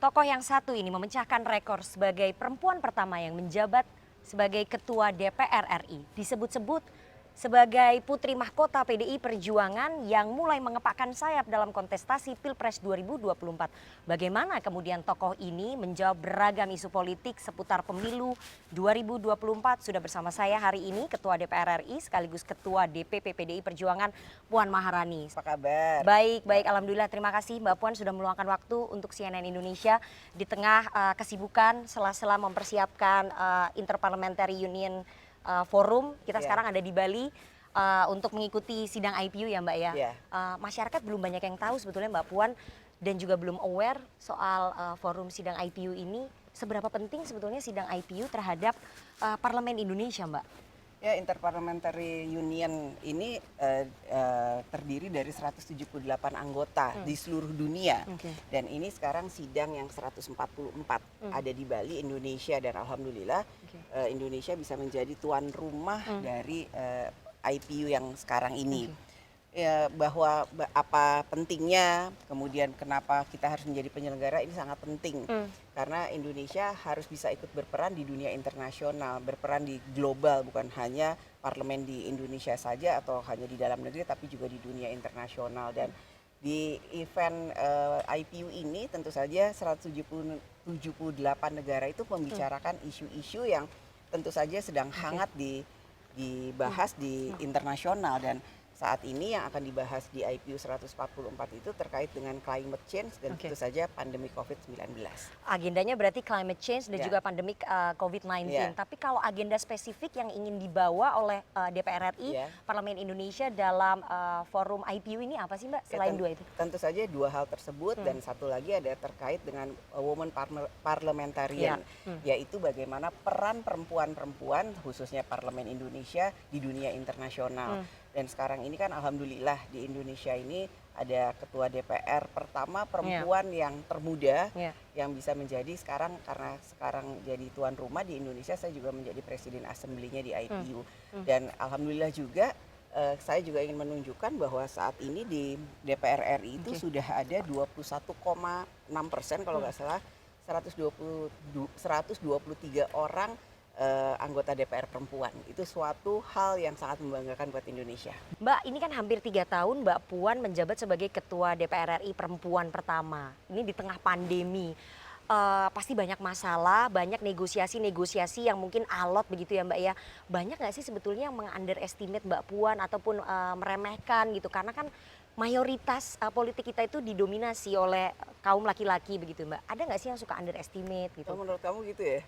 Tokoh yang satu ini memecahkan rekor sebagai perempuan pertama yang menjabat sebagai Ketua DPR RI. Disebut-sebut sebagai putri mahkota PDI Perjuangan yang mulai mengepakkan sayap dalam kontestasi Pilpres 2024. Bagaimana kemudian tokoh ini menjawab beragam isu politik seputar pemilu 2024? Sudah bersama saya hari ini Ketua DPR RI sekaligus Ketua DPP PDI Perjuangan Puan Maharani. Apa kabar? Baik, alhamdulillah, terima kasih Mbak Puan sudah meluangkan waktu untuk CNN Indonesia di tengah kesibukan sela-sela mempersiapkan Interparliamentary Union Forum. Kita sekarang ada di Bali untuk mengikuti sidang IPU ya Mbak ya. Masyarakat belum banyak yang tahu sebetulnya Mbak Puan dan juga belum aware soal forum sidang IPU ini. Seberapa penting sebetulnya sidang IPU terhadap Parlemen Indonesia Mbak? Ya, Interparliamentary Union ini terdiri dari 178 anggota di seluruh dunia. Dan ini sekarang sidang yang 144 ada di Bali, Indonesia, dan alhamdulillah Indonesia bisa menjadi tuan rumah dari IPU yang sekarang ini. Ya, bahwa apa pentingnya, kemudian kenapa kita harus menjadi penyelenggara ini sangat penting. Karena Indonesia harus bisa ikut berperan di dunia internasional, berperan di global, bukan hanya parlemen di Indonesia saja atau hanya di dalam negeri, tapi juga di dunia internasional. Dan di event IPU ini tentu saja 178 negara itu membicarakan isu-isu yang tentu saja sedang hangat dibahas di internasional. Dan saat ini yang akan dibahas di IPU 144 itu terkait dengan climate change dan tentu saja pandemi COVID-19. Agendanya berarti climate change dan juga pandemi COVID-19. Tapi kalau agenda spesifik yang ingin dibawa oleh DPR RI, Parlemen Indonesia dalam forum IPU ini apa sih Mbak selain dua itu? Tentu saja dua hal tersebut dan satu lagi ada terkait dengan women parliamentarian, yaitu bagaimana peran perempuan-perempuan khususnya Parlemen Indonesia di dunia internasional. Dan sekarang ini kan alhamdulillah di Indonesia ini ada ketua DPR pertama perempuan yang termuda yang bisa menjadi sekarang, karena sekarang jadi tuan rumah di Indonesia, saya juga menjadi presiden assembly-nya di IPU. Dan alhamdulillah juga saya juga ingin menunjukkan bahwa saat ini di DPR RI itu sudah ada 21,6% kalau nggak salah 123 orang anggota DPR perempuan. Itu suatu hal yang sangat membanggakan buat Indonesia. Mbak, ini kan hampir 3 tahun Mbak Puan menjabat sebagai Ketua DPR RI perempuan pertama. Ini di tengah pandemi. Pasti banyak masalah, banyak negosiasi-negosiasi yang mungkin alot begitu ya Mbak ya. Banyak nggak sih sebetulnya yang meng-underestimate Mbak Puan ataupun meremehkan gitu? Karena kan mayoritas politik kita itu didominasi oleh kaum laki-laki begitu Mbak. Ada nggak sih yang suka underestimate gitu? Oh, menurut kamu gitu ya?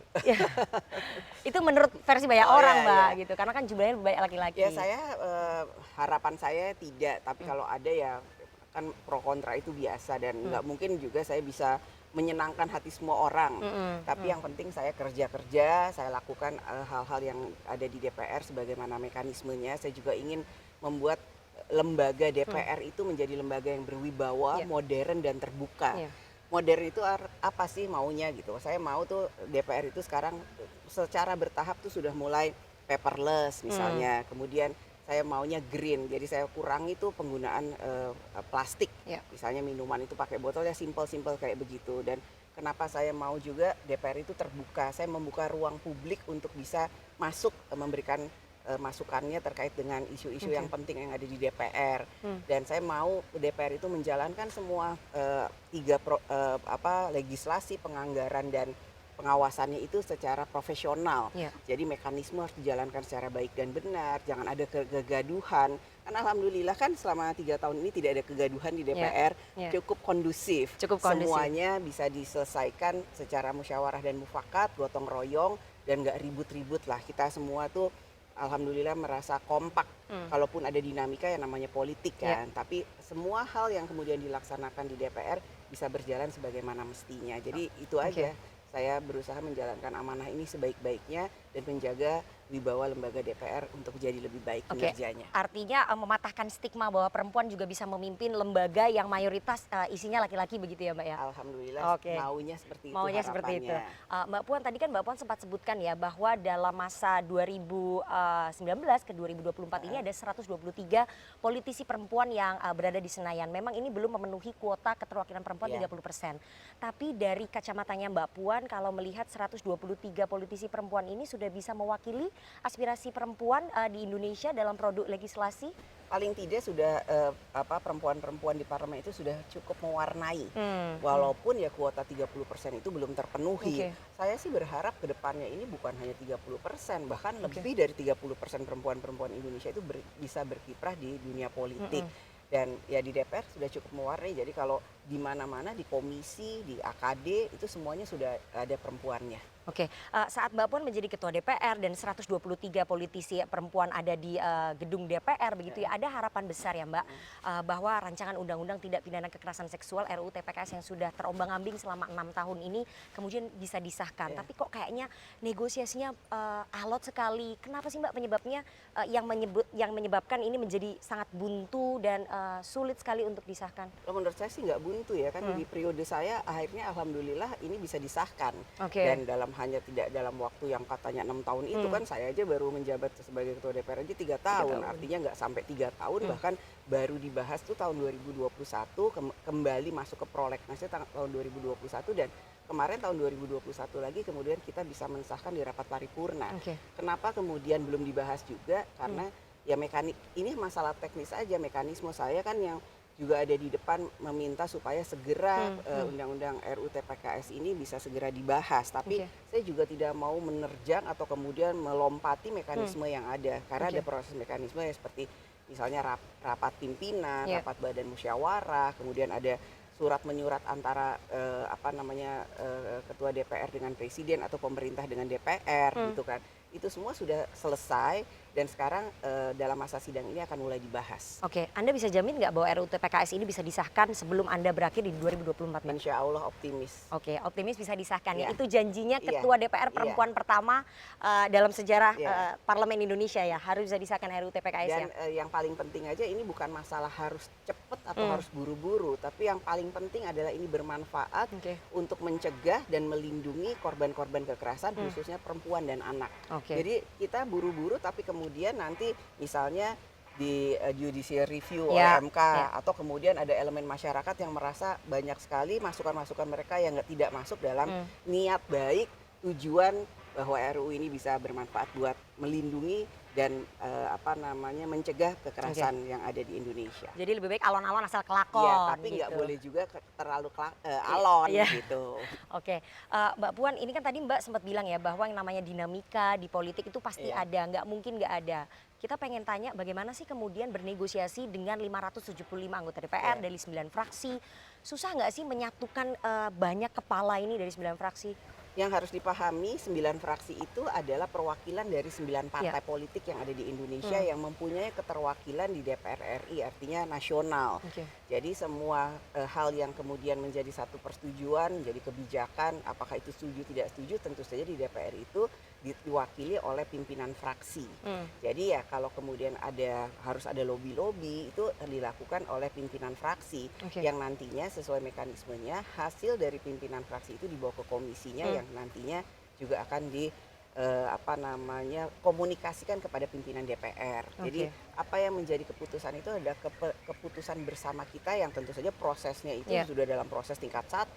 Itu menurut versi banyak orang Mbak gitu. Karena kan jumlahnya banyak laki-laki. Ya saya harapan saya tidak. Tapi kalau ada ya kan pro kontra itu biasa. Dan nggak mungkin juga saya bisa menyenangkan hati semua orang. Tapi yang penting saya kerja-kerja, saya lakukan hal-hal yang ada di DPR sebagaimana mekanismenya. Saya juga ingin membuat lembaga DPR itu menjadi lembaga yang berwibawa, modern dan terbuka. Modern itu apa sih maunya gitu. Saya mau tuh DPR itu sekarang secara bertahap tuh sudah mulai paperless misalnya. Kemudian saya maunya green, jadi saya kurangi tuh penggunaan plastik. Misalnya minuman itu pakai botol ya, simple-simple kayak begitu. Dan kenapa saya mau juga DPR itu terbuka. Saya membuka ruang publik untuk bisa masuk memberikan masukannya terkait dengan isu-isu yang penting yang ada di DPR. Dan saya mau DPR itu menjalankan semua legislasi, penganggaran dan pengawasannya itu secara profesional. Jadi mekanisme harus dijalankan secara baik dan benar, jangan ada kegaduhan. Kan alhamdulillah kan selama 3 tahun ini tidak ada kegaduhan di DPR, cukup kondusif. Semuanya bisa diselesaikan secara musyawarah dan mufakat, gotong royong, dan nggak ribut-ribut lah. Kita semua tuh alhamdulillah merasa kompak. Kalaupun ada dinamika yang namanya politik kan, tapi semua hal yang kemudian dilaksanakan di DPR bisa berjalan sebagaimana mestinya. Jadi itu aja, saya berusaha menjalankan amanah ini sebaik-baiknya dan menjaga wibawa lembaga DPR untuk jadi lebih baik kinerjanya. Artinya mematahkan stigma bahwa perempuan juga bisa memimpin lembaga yang mayoritas isinya laki-laki begitu ya Mbak ya? Alhamdulillah maunya seperti itu Maunya seperti itu. Mbak Puan tadi kan Mbak Puan sempat sebutkan ya bahwa dalam masa 2019 ke 2024 ini ada 123 politisi perempuan yang berada di Senayan. Memang ini belum memenuhi kuota keterwakilan perempuan 30%. Tapi dari kacamatanya Mbak Puan kalau melihat 123 politisi perempuan ini sudah bisa mewakili aspirasi perempuan di Indonesia dalam produk legislasi? Paling tidak sudah perempuan-perempuan di parlemen itu sudah cukup mewarnai. Walaupun ya kuota 30% itu belum terpenuhi. Saya sih berharap ke depannya ini bukan hanya 30%, bahkan lebih dari 30% perempuan-perempuan Indonesia itu bisa berkiprah di dunia politik. Dan ya di DPR sudah cukup mewarnai. Jadi kalau di mana-mana, di komisi, di AKD itu semuanya sudah ada perempuannya. Saat Mbak Puan menjadi ketua DPR dan 123 politisi perempuan ada di gedung DPR begitu ya, ada harapan besar ya Mbak bahwa rancangan undang-undang tidak pidana kekerasan seksual RUU TPKS yang sudah terombang-ambing selama 6 tahun ini kemudian bisa disahkan. Tapi kok kayaknya negosiasinya alot sekali. Kenapa sih Mbak penyebabnya yang menyebabkan ini menjadi sangat buntu dan sulit sekali untuk disahkan? Menurut saya sih nggak buntu ya kan, di periode saya akhirnya alhamdulillah ini bisa disahkan. Dan hanya tidak dalam waktu yang katanya 6 tahun itu kan, saya aja baru menjabat sebagai ketua DPR aja 3 tahun. Artinya nggak sampai 3 tahun, bahkan baru dibahas tuh tahun 2021, kembali masuk ke prolegnasnya tahun 2021, dan kemarin tahun 2021 lagi kemudian kita bisa mensahkan di rapat paripurna. Kenapa kemudian belum dibahas juga? Karena ya ini masalah teknis aja, mekanisme saya kan yang juga ada di depan meminta supaya segera undang-undang RUU TPKS ini bisa segera dibahas. Tapi saya juga tidak mau menerjang atau kemudian melompati mekanisme yang ada. Karena ada proses mekanisme ya, seperti misalnya rapat pimpinan, rapat badan musyawarah, kemudian ada surat menyurat antara ketua DPR dengan presiden atau pemerintah dengan DPR gitu kan. Itu semua sudah selesai dan sekarang dalam masa sidang ini akan mulai dibahas. Anda bisa jamin nggak bahwa RUU TPKS ini bisa disahkan sebelum Anda berakhir di 2024? Insya Allah optimis. Optimis bisa disahkan ya. Itu janjinya ketua DPR perempuan pertama dalam sejarah parlemen Indonesia ya, harus bisa disahkan RUU TPKS. Dan yang paling penting aja ini bukan masalah harus cepat atau harus buru-buru, tapi yang paling penting adalah ini bermanfaat untuk mencegah dan melindungi korban-korban kekerasan khususnya perempuan dan anak. Jadi kita buru-buru tapi kemudian nanti misalnya di judicial review oleh MK atau kemudian ada elemen masyarakat yang merasa banyak sekali masukan-masukan mereka yang tidak masuk dalam niat baik tujuan bahwa RUU ini bisa bermanfaat buat melindungi dan mencegah kekerasan yang ada di Indonesia. Jadi lebih baik alon-alon asal kelakon. Iya, tapi nggak boleh juga terlalu alon gitu. Mbak Puan, ini kan tadi Mbak sempat bilang ya bahwa yang namanya dinamika di politik itu pasti ada, nggak mungkin nggak ada. Kita pengen tanya bagaimana sih kemudian bernegosiasi dengan 575 anggota DPR dari 9 fraksi. Susah nggak sih menyatukan banyak kepala ini dari 9 fraksi? Yang harus dipahami 9 fraksi itu adalah perwakilan dari 9 partai politik yang ada di Indonesia yang mempunyai keterwakilan di DPR RI, artinya nasional. Jadi semua hal yang kemudian menjadi satu persetujuan, menjadi kebijakan, apakah itu setuju tidak setuju, tentu saja di DPR itu diwakili oleh pimpinan fraksi. Jadi ya kalau kemudian harus ada lobby-lobby itu dilakukan oleh pimpinan fraksi yang nantinya sesuai mekanismenya hasil dari pimpinan fraksi itu dibawa ke komisinya yang nantinya juga akan komunikasikan kepada pimpinan DPR. Jadi apa yang menjadi keputusan itu adalah keputusan bersama kita yang tentu saja prosesnya itu sudah dalam proses tingkat 1.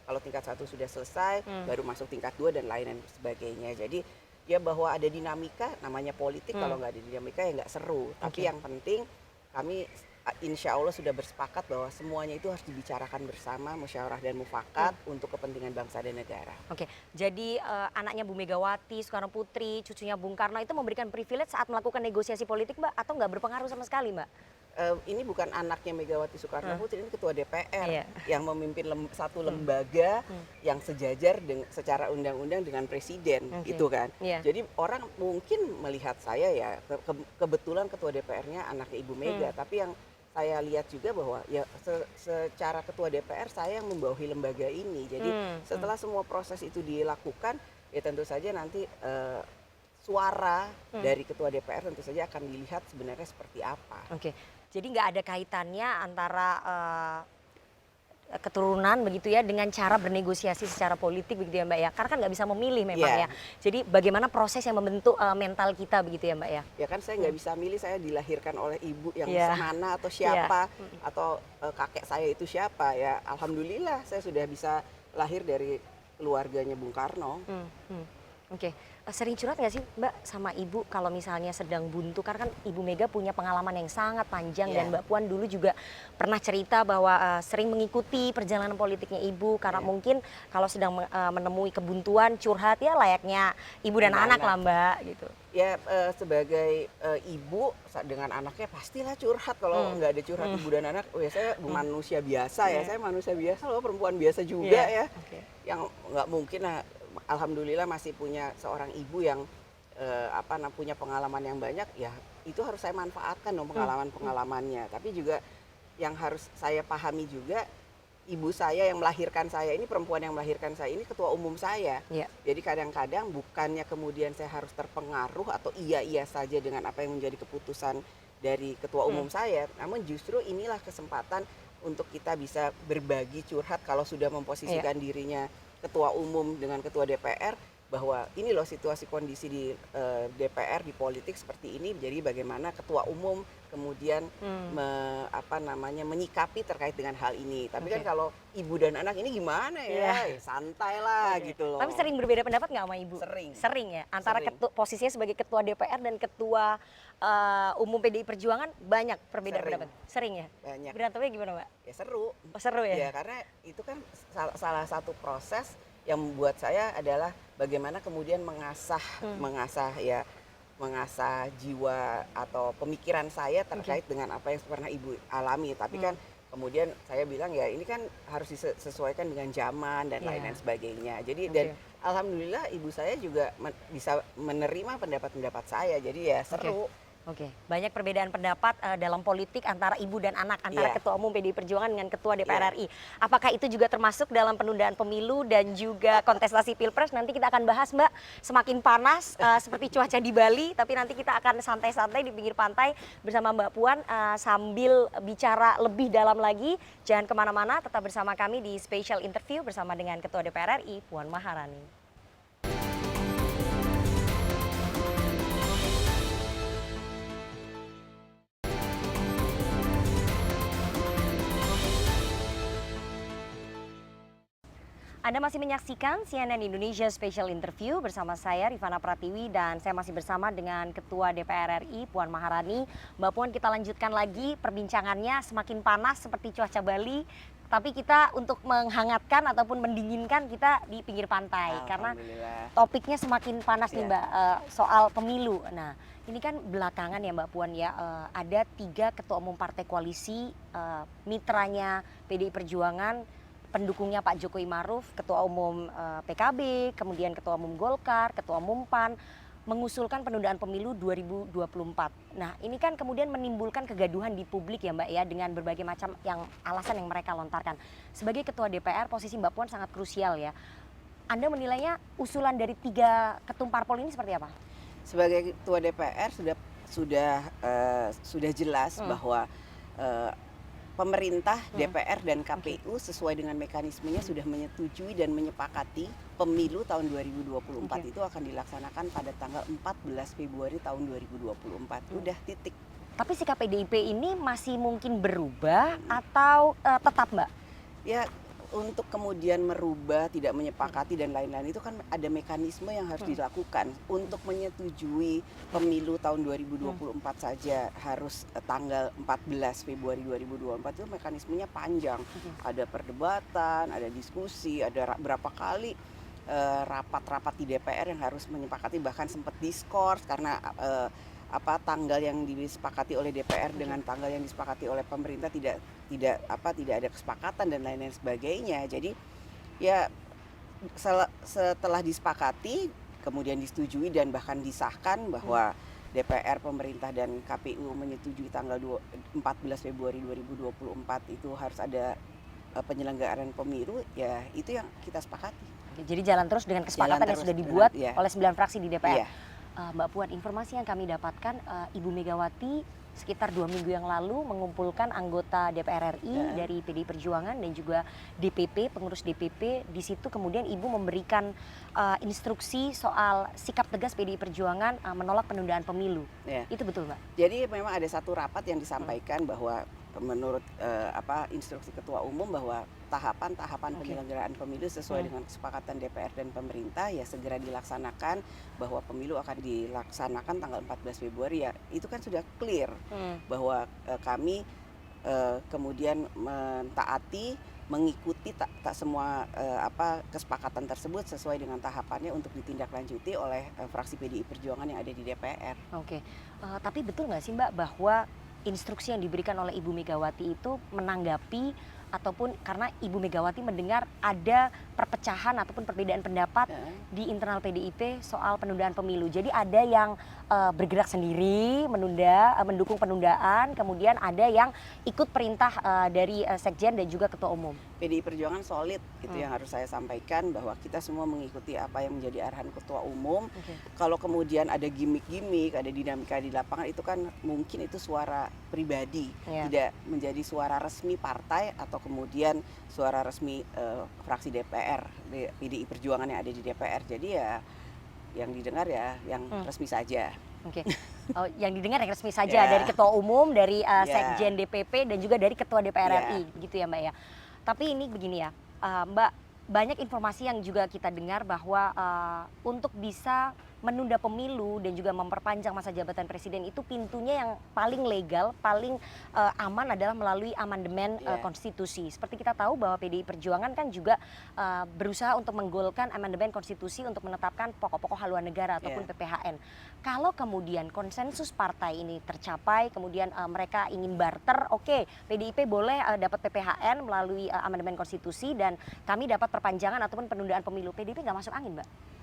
Kalau tingkat 1 sudah selesai, baru masuk tingkat 2 dan lain sebagainya. Jadi ya bahwa ada dinamika, namanya politik, kalau nggak ada dinamika ya nggak seru. Tapi yang penting kami insya Allah sudah bersepakat bahwa semuanya itu harus dibicarakan bersama, musyawarah dan mufakat untuk kepentingan bangsa dan negara. Jadi anaknya Bu Megawati, Soekarno Putri, cucunya Bung Karno itu memberikan privilege saat melakukan negosiasi politik Mbak, atau nggak berpengaruh sama sekali Mbak? Ini bukan anaknya Megawati Soekarno Putri, ini ketua DPR yang memimpin satu lembaga yang sejajar secara undang-undang dengan presiden, gitu kan. Jadi orang mungkin melihat saya ya kebetulan ketua DPR-nya anaknya Ibu Mega, tapi yang saya lihat juga bahwa ya secara ketua DPR saya yang membawahi lembaga ini. Jadi setelah semua proses itu dilakukan, ya tentu saja nanti suara dari ketua DPR tentu saja akan dilihat sebenarnya seperti apa. Oke, jadi nggak ada kaitannya antara keturunan begitu ya dengan cara bernegosiasi secara politik begitu ya Mbak ya, karena kan nggak bisa memilih memang ya. Jadi bagaimana proses yang membentuk mental kita begitu ya Mbak ya. Ya kan saya nggak bisa milih, saya dilahirkan oleh ibu yang mana atau siapa, atau kakek saya itu siapa ya. Alhamdulillah saya sudah bisa lahir dari keluarganya Bung Karno. Oke, sering curhat nggak sih Mbak sama Ibu kalau misalnya sedang buntu? Karena kan Ibu Mega punya pengalaman yang sangat panjang dan Mbak Puan dulu juga pernah cerita bahwa sering mengikuti perjalanan politiknya Ibu karena mungkin kalau sedang menemui kebuntuan curhat ya layaknya ibu dan anak lah Mbak gitu. Ya sebagai ibu dengan anaknya pastilah curhat, kalau nggak ada curhat ibu dan anak, oh ya saya manusia biasa ya, saya manusia biasa loh, perempuan biasa juga ya, yang nggak mungkin. Alhamdulillah masih punya seorang ibu yang punya pengalaman yang banyak, ya itu harus saya manfaatkan dong pengalaman-pengalamannya. Tapi juga yang harus saya pahami juga, ibu saya yang melahirkan saya ini, perempuan yang melahirkan saya ini ketua umum saya. Jadi kadang-kadang bukannya kemudian saya harus terpengaruh atau iya saja dengan apa yang menjadi keputusan dari ketua umum saya, namun justru inilah kesempatan untuk kita bisa berbagi curhat kalau sudah memposisikan dirinya ketua umum dengan ketua DPR, bahwa ini loh situasi kondisi di DPR, di politik seperti ini. Jadi bagaimana ketua umum kemudian menyikapi terkait dengan hal ini. Tapi kan kalau ibu dan anak ini gimana ya, santai lah gitu loh. Tapi sering berbeda pendapat nggak sama Ibu? Sering ya? Antara posisinya sebagai ketua DPR dan ketua umum PDI Perjuangan banyak perbedaan pendapat? Sering ya? Banyak. Berantemnya gimana Mbak? Ya seru. Seru ya? Ya karena itu kan salah satu proses yang membuat saya adalah bagaimana kemudian mengasah jiwa atau pemikiran saya terkait dengan apa yang pernah Ibu alami. Tapi kan kemudian saya bilang ya ini kan harus disesuaikan dengan zaman dan lain-lain sebagainya. Jadi dan alhamdulillah ibu saya juga bisa menerima pendapat-pendapat saya. Jadi ya seru. Oke, banyak perbedaan pendapat dalam politik antara ibu dan anak, antara ketua umum PDI Perjuangan dengan ketua DPR RI. Apakah itu juga termasuk dalam penundaan pemilu dan juga kontestasi Pilpres? Nanti kita akan bahas Mbak, semakin panas seperti cuaca di Bali, tapi nanti kita akan santai-santai di pinggir pantai bersama Mbak Puan sambil bicara lebih dalam lagi. Jangan kemana-mana, tetap bersama kami di special interview bersama dengan Ketua DPR RI, Puan Maharani. Anda masih menyaksikan CNN Indonesia Special Interview bersama saya Rifana Pratiwi dan saya masih bersama dengan Ketua DPR RI Puan Maharani. Mbak Puan, kita lanjutkan lagi perbincangannya, semakin panas seperti cuaca Bali, tapi kita untuk menghangatkan ataupun mendinginkan kita di pinggir pantai karena topiknya semakin panas nih Mbak, soal pemilu. Nah ini kan belakangan ya Mbak Puan ya, ada 3 ketua umum partai koalisi mitranya PDI Perjuangan, pendukungnya Pak Jokowi Maruf, Ketua Umum PKB, kemudian Ketua Umum Golkar, Ketua Umum PAN, mengusulkan penundaan pemilu 2024. Nah ini kan kemudian menimbulkan kegaduhan di publik ya Mbak ya, dengan berbagai macam alasan yang mereka lontarkan. Sebagai Ketua DPR, posisi Mbak Puan sangat krusial ya. Anda menilainya usulan dari 3 ketum parpol ini seperti apa? Sebagai Ketua DPR sudah jelas bahwa pemerintah, DPR dan KPU sesuai dengan mekanismenya sudah menyetujui dan menyepakati pemilu tahun 2024 itu akan dilaksanakan pada tanggal 14 Februari tahun 2024. Udah titik. Tapi sikap PDIP ini masih mungkin berubah atau tetap Mbak? Ya untuk kemudian merubah, tidak menyepakati dan lain-lain itu kan ada mekanisme yang harus dilakukan. Untuk menyetujui pemilu tahun 2024 saja harus tanggal 14 Februari 2024 itu mekanismenya panjang. Ada perdebatan, ada diskusi, ada berapa kali rapat-rapat di DPR yang harus menyepakati, bahkan sempat diskors karena tanggal yang disepakati oleh DPR dengan tanggal yang disepakati oleh pemerintah tidak ada kesepakatan dan lain-lain sebagainya. Jadi ya setelah disepakati kemudian disetujui dan bahkan disahkan bahwa DPR, pemerintah dan KPU menyetujui tanggal 14 Februari 2024 itu harus ada penyelenggaraan pemilu, ya itu yang kita sepakati. Jadi jalan terus dengan kesepakatan yang sudah dibuat oleh 9 fraksi di DPR. Mbak Puan, informasi yang kami dapatkan Ibu Megawati sekitar 2 minggu yang lalu mengumpulkan anggota DPR RI dari PDI Perjuangan dan juga DPP, pengurus DPP. Di situ kemudian Ibu memberikan instruksi soal sikap tegas PDI Perjuangan menolak penundaan pemilu. Ya. Itu betul, Mbak? Jadi memang ada satu rapat yang disampaikan bahwa menurut instruksi Ketua Umum bahwa tahapan-tahapan penyelenggaraan pemilu sesuai dengan kesepakatan DPR dan pemerintah ya segera dilaksanakan, bahwa pemilu akan dilaksanakan tanggal 14 Februari ya itu kan sudah clear bahwa kami kemudian mentaati mengikuti tak semua kesepakatan tersebut sesuai dengan tahapannya untuk ditindaklanjuti oleh fraksi PDI Perjuangan yang ada di DPR. Oke, tapi betul nggak sih Mbak bahwa instruksi yang diberikan oleh Ibu Megawati itu menanggapi ataupun karena Ibu Megawati mendengar ada perpecahan ataupun perbedaan pendapat di internal PDIP soal penundaan pemilu. Jadi ada yang bergerak sendiri mendukung penundaan, kemudian ada yang ikut perintah dari Sekjen dan juga Ketua Umum. PDI Perjuangan solid, itu yang harus saya sampaikan, bahwa kita semua mengikuti apa yang menjadi arahan Ketua Umum. Kalau kemudian ada gimmick-gimmick, ada dinamika di lapangan, itu kan mungkin itu suara pribadi, tidak menjadi suara resmi partai atau kemudian suara resmi fraksi DPR, PDI Perjuangan yang ada di DPR. Jadi ya yang didengar ya yang resmi saja. Oke, yang didengar yang resmi saja dari Ketua Umum, dari Sekjen DPP dan juga dari Ketua DPR RI, gitu ya Mbak ya. Tapi ini begini ya, Mbak, banyak informasi yang juga kita dengar bahwa untuk bisa menunda pemilu dan juga memperpanjang masa jabatan presiden itu pintunya yang paling legal, paling aman adalah melalui amandemen konstitusi. Seperti kita tahu bahwa PDI Perjuangan kan juga berusaha untuk menggolkan amandemen konstitusi untuk menetapkan pokok-pokok haluan negara ataupun PPHN. Kalau kemudian konsensus partai ini tercapai, kemudian mereka ingin barter, oke, PDIP boleh dapat PPHN melalui amandemen konstitusi dan kami dapat perpanjangan ataupun penundaan pemilu. PDIP nggak masuk angin, Mbak?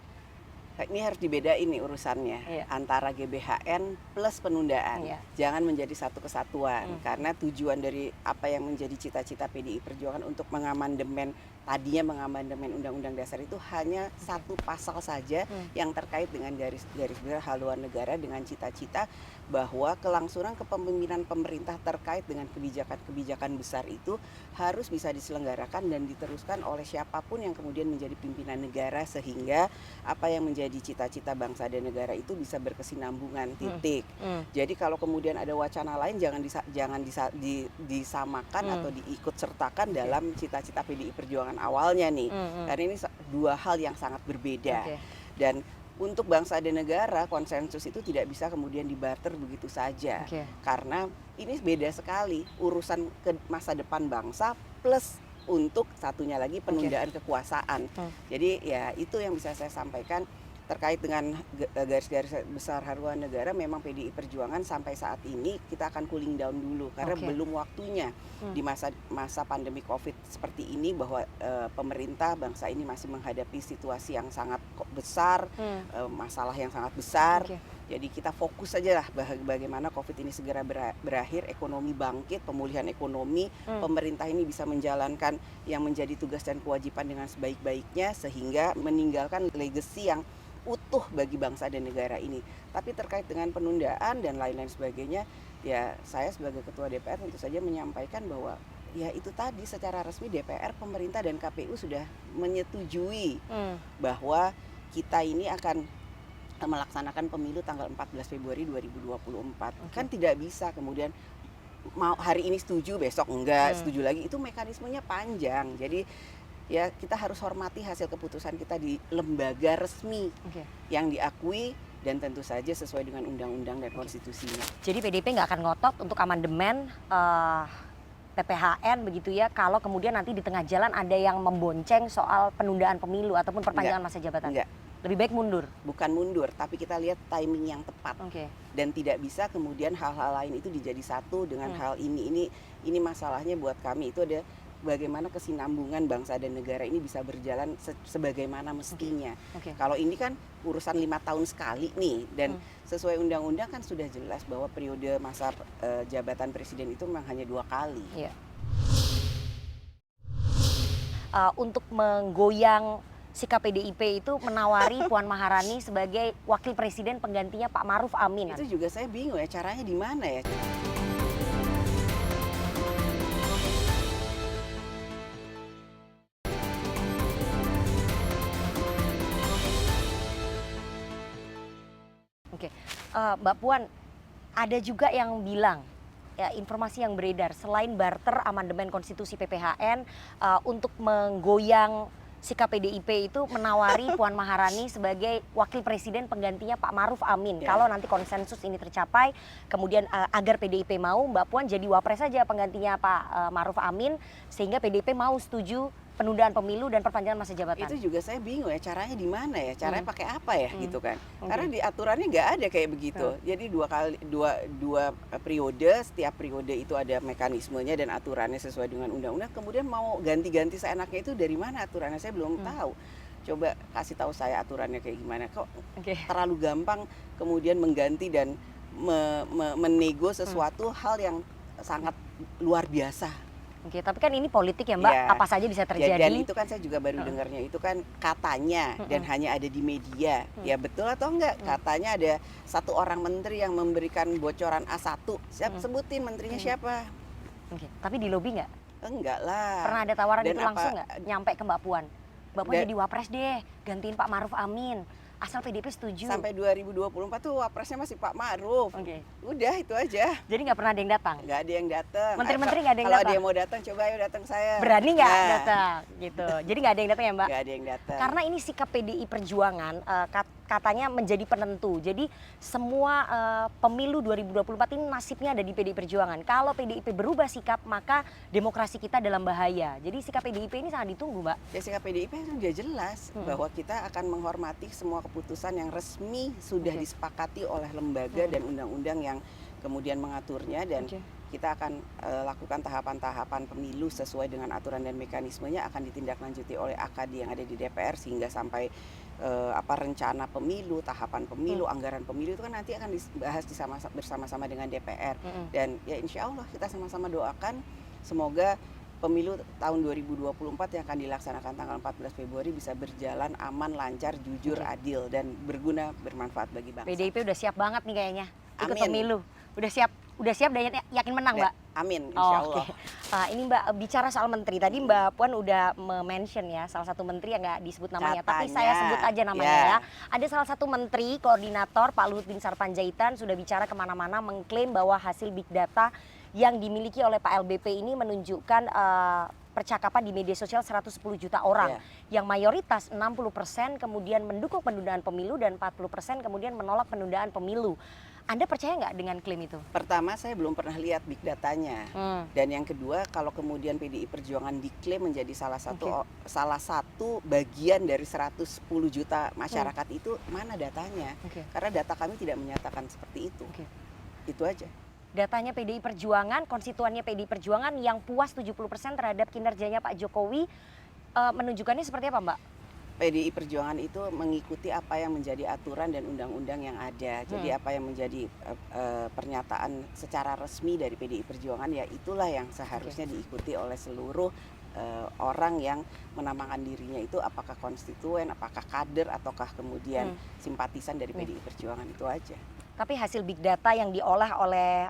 Ini harus dibedain nih urusannya antara GBHN plus penundaan. Jangan menjadi satu kesatuan karena tujuan dari apa yang menjadi cita-cita PDI Perjuangan untuk mengamandemen Undang-Undang Dasar itu hanya satu pasal saja yang terkait dengan garis besar haluan negara dengan cita-cita bahwa kelangsungan kepemimpinan pemerintah terkait dengan kebijakan-kebijakan besar itu harus bisa diselenggarakan dan diteruskan oleh siapapun yang kemudian menjadi pimpinan negara sehingga apa yang menjadi cita-cita bangsa dan negara itu bisa berkesinambungan titik. Jadi kalau kemudian ada wacana lain jangan disamakan atau diikut sertakan dalam cita-cita PDI Perjuangan awalnya nih. Karena ini dua hal yang sangat berbeda. Dan untuk bangsa dan negara konsensus itu tidak bisa kemudian dibarter begitu saja. Karena ini beda sekali urusan ke masa depan bangsa plus untuk satunya lagi penundaan kekuasaan. Jadi ya itu yang bisa saya sampaikan terkait dengan garis-garis besar haluan negara. Memang PDI Perjuangan sampai saat ini kita akan cooling down dulu karena belum waktunya di masa pandemi Covid seperti ini bahwa pemerintah bangsa ini masih menghadapi situasi yang sangat besar, masalah yang sangat besar. Jadi kita fokus saja lah bagaimana Covid ini segera berakhir, ekonomi bangkit, pemulihan ekonomi, pemerintah ini bisa menjalankan yang menjadi tugas dan kewajiban dengan sebaik-baiknya sehingga meninggalkan legacy yang utuh bagi bangsa dan negara ini. Tapi terkait dengan penundaan dan lain-lain sebagainya, ya saya sebagai Ketua DPR tentu saja menyampaikan bahwa ya itu tadi secara resmi DPR, pemerintah dan KPU sudah menyetujui bahwa kita ini akan melaksanakan pemilu tanggal 14 Februari 2024. Kan tidak bisa kemudian mau hari ini setuju, besok enggak, setuju lagi. Itu mekanismenya panjang. Jadi ya kita harus hormati hasil keputusan kita di lembaga resmi yang diakui dan tentu saja sesuai dengan undang-undang dan konstitusinya. Jadi PDIP nggak akan ngotot untuk amandemen PPHN begitu ya, kalau kemudian nanti di tengah jalan ada yang membonceng soal penundaan pemilu ataupun perpanjangan masa jabatan? Enggak. Lebih baik mundur? Bukan mundur, tapi kita lihat timing yang tepat. Dan tidak bisa kemudian hal-hal lain itu dijadi satu dengan hal ini. Ini masalahnya buat kami itu ada bagaimana kesinambungan bangsa dan negara ini bisa berjalan sebagaimana mestinya. Kalau ini kan urusan 5 tahun sekali nih, dan sesuai undang-undang kan sudah jelas bahwa periode masa jabatan presiden itu memang hanya 2 kali. Untuk menggoyang sikap PDIP itu menawari Puan Maharani sebagai wakil presiden penggantinya Pak Maruf Amin. Itu juga saya bingung ya, caranya di mana ya? Oke, Mbak Puan, ada juga yang bilang, ya informasi yang beredar, selain barter amandemen konstitusi PPHN untuk menggoyang sikap PDIP itu menawari Puan Maharani sebagai wakil presiden penggantinya Pak Maruf Amin. Kalau nanti konsensus ini tercapai, kemudian agar PDIP mau, Mbak Puan jadi wapres saja penggantinya Pak Maruf Amin, sehingga PDIP mau setuju penundaan pemilu dan perpanjangan masa jabatan. Itu juga saya bingung ya, caranya di mana ya, caranya pakai apa ya gitu kan. Karena di aturannya nggak ada kayak begitu. Jadi dua periode, setiap periode itu ada mekanismenya dan aturannya sesuai dengan undang-undang. Kemudian mau ganti-ganti seenaknya itu dari mana aturannya, saya belum tahu. Coba kasih tahu saya aturannya kayak gimana. Kok terlalu gampang kemudian mengganti dan menego sesuatu hal yang sangat luar biasa. Oke, tapi kan ini politik ya Mbak, apa saja bisa terjadi. Dan itu kan saya juga baru dengarnya, itu kan katanya dan hanya ada di media. Ya betul atau enggak? Katanya ada satu orang menteri yang memberikan bocoran A1. Sebutin menterinya siapa? Oke, tapi di lobi nggak? Enggak lah. Pernah ada tawaran itu langsung nggak nyampe ke Mbak Puan? Mbak Puan jadi wapres deh, gantiin Pak Maruf Amin. Asal PDIP setuju. Sampai 2024 tuh wapresnya masih Pak Ma'ruf. Udah itu aja. Jadi nggak pernah ada yang datang? Nggak ada yang datang. Menteri-menteri nggak ada yang datang? datang? Kalau dia mau datang, coba ayo datang saya. Berani nggak datang? Gitu. Jadi nggak ada yang datang ya Mbak? Nggak ada yang datang. Karena ini sikap PDI Perjuangan katanya menjadi penentu. Jadi semua pemilu 2024 ini nasibnya ada di PDI Perjuangan. Kalau PDIP berubah sikap, maka demokrasi kita dalam bahaya. Jadi sikap PDIP ini sangat ditunggu Mbak. Ya sikap PDIP itu sudah jelas bahwa kita akan menghormati semua keputusan yang resmi sudah disepakati oleh lembaga dan undang-undang yang kemudian mengaturnya, dan kita akan lakukan tahapan-tahapan pemilu sesuai dengan aturan dan mekanismenya, akan ditindaklanjuti oleh AKD yang ada di DPR sehingga sampai rencana pemilu, tahapan pemilu, anggaran pemilu itu kan nanti akan dibahas bersama-sama dengan DPR. Dan ya insya Allah kita sama-sama doakan semoga pemilu tahun 2024 yang akan dilaksanakan tanggal 14 Februari bisa berjalan aman, lancar, jujur, adil, dan berguna, bermanfaat bagi bangsa. PDIP udah siap banget nih kayaknya ikut pemilu. Udah siap dan yakin menang Mbak? Amin, insya Allah. Ini Mbak bicara soal menteri, tadi Mbak Puan udah mention ya salah satu menteri yang nggak disebut namanya, tapi saya sebut aja namanya ya. Ada salah satu menteri koordinator Pak Luhut Bin Sarpanjaitan sudah bicara kemana-mana mengklaim bahwa hasil big data yang dimiliki oleh Pak LBP ini menunjukkan percakapan di media sosial 110 juta orang, yang mayoritas 60% kemudian mendukung penundaan pemilu dan 40% kemudian menolak penundaan pemilu. Anda percaya nggak dengan klaim itu? Pertama, saya belum pernah lihat big datanya. Dan yang kedua, kalau kemudian PDI Perjuangan diklaim menjadi salah satu bagian dari 110 juta masyarakat itu, mana datanya? Karena data kami tidak menyatakan seperti itu. Itu aja. Datanya PDI Perjuangan, konstituennya PDI Perjuangan yang puas 70% terhadap kinerjanya Pak Jokowi, menunjukkannya seperti apa Mbak? PDI Perjuangan itu mengikuti apa yang menjadi aturan dan undang-undang yang ada. Jadi apa yang menjadi pernyataan secara resmi dari PDI Perjuangan, ya itulah yang seharusnya diikuti oleh seluruh orang yang menamakan dirinya itu, apakah konstituen, apakah kader, ataukah kemudian simpatisan dari PDI Perjuangan, itu aja. Tapi hasil big data yang diolah oleh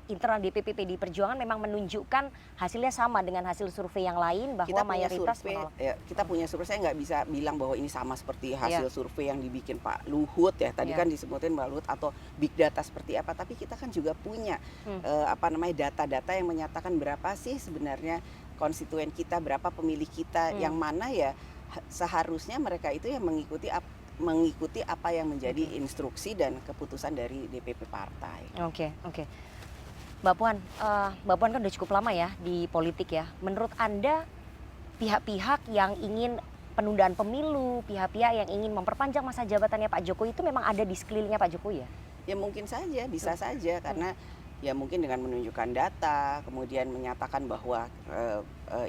internal DPP PDI Perjuangan memang menunjukkan hasilnya sama dengan hasil survei yang lain, bahwa kita mayoritas survei, menolak. kita punya survei, saya nggak bisa bilang bahwa ini sama seperti hasil survei yang dibikin Pak Luhut ya. Tadi kan disebutin Pak Luhut atau big data seperti apa. Tapi kita kan juga punya data-data yang menyatakan berapa sih sebenarnya konstituen kita, berapa pemilih kita, yang mana ya seharusnya mereka itu yang mengikuti apa yang menjadi instruksi dan keputusan dari DPP partai. Oke. Mbak Puan kan udah cukup lama ya di politik ya. Menurut Anda pihak-pihak yang ingin penundaan pemilu, pihak-pihak yang ingin memperpanjang masa jabatannya Pak Jokowi itu memang ada di sekelilingnya Pak Jokowi ya? Ya mungkin saja, bisa saja, karena Ya mungkin dengan menunjukkan data, kemudian menyatakan bahwa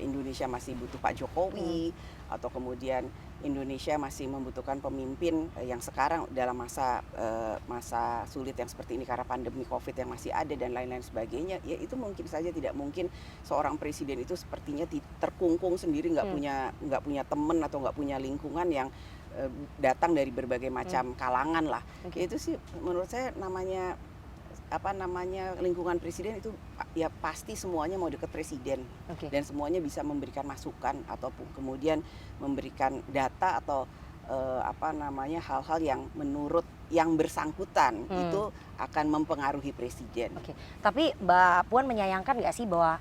Indonesia masih butuh Pak Jokowi, atau kemudian Indonesia masih membutuhkan pemimpin yang sekarang dalam masa sulit yang seperti ini karena pandemi COVID yang masih ada dan lain-lain sebagainya. Ya itu mungkin saja, tidak mungkin seorang presiden itu sepertinya terkungkung sendiri, nggak punya teman atau nggak punya lingkungan yang datang dari berbagai macam kalangan lah. Itu sih menurut saya namanya lingkungan presiden itu ya pasti semuanya mau deket presiden, dan semuanya bisa memberikan masukan ataupun kemudian memberikan data atau hal-hal yang menurut yang bersangkutan itu akan mempengaruhi presiden. Tapi Mbak Puan menyayangkan nggak sih bahwa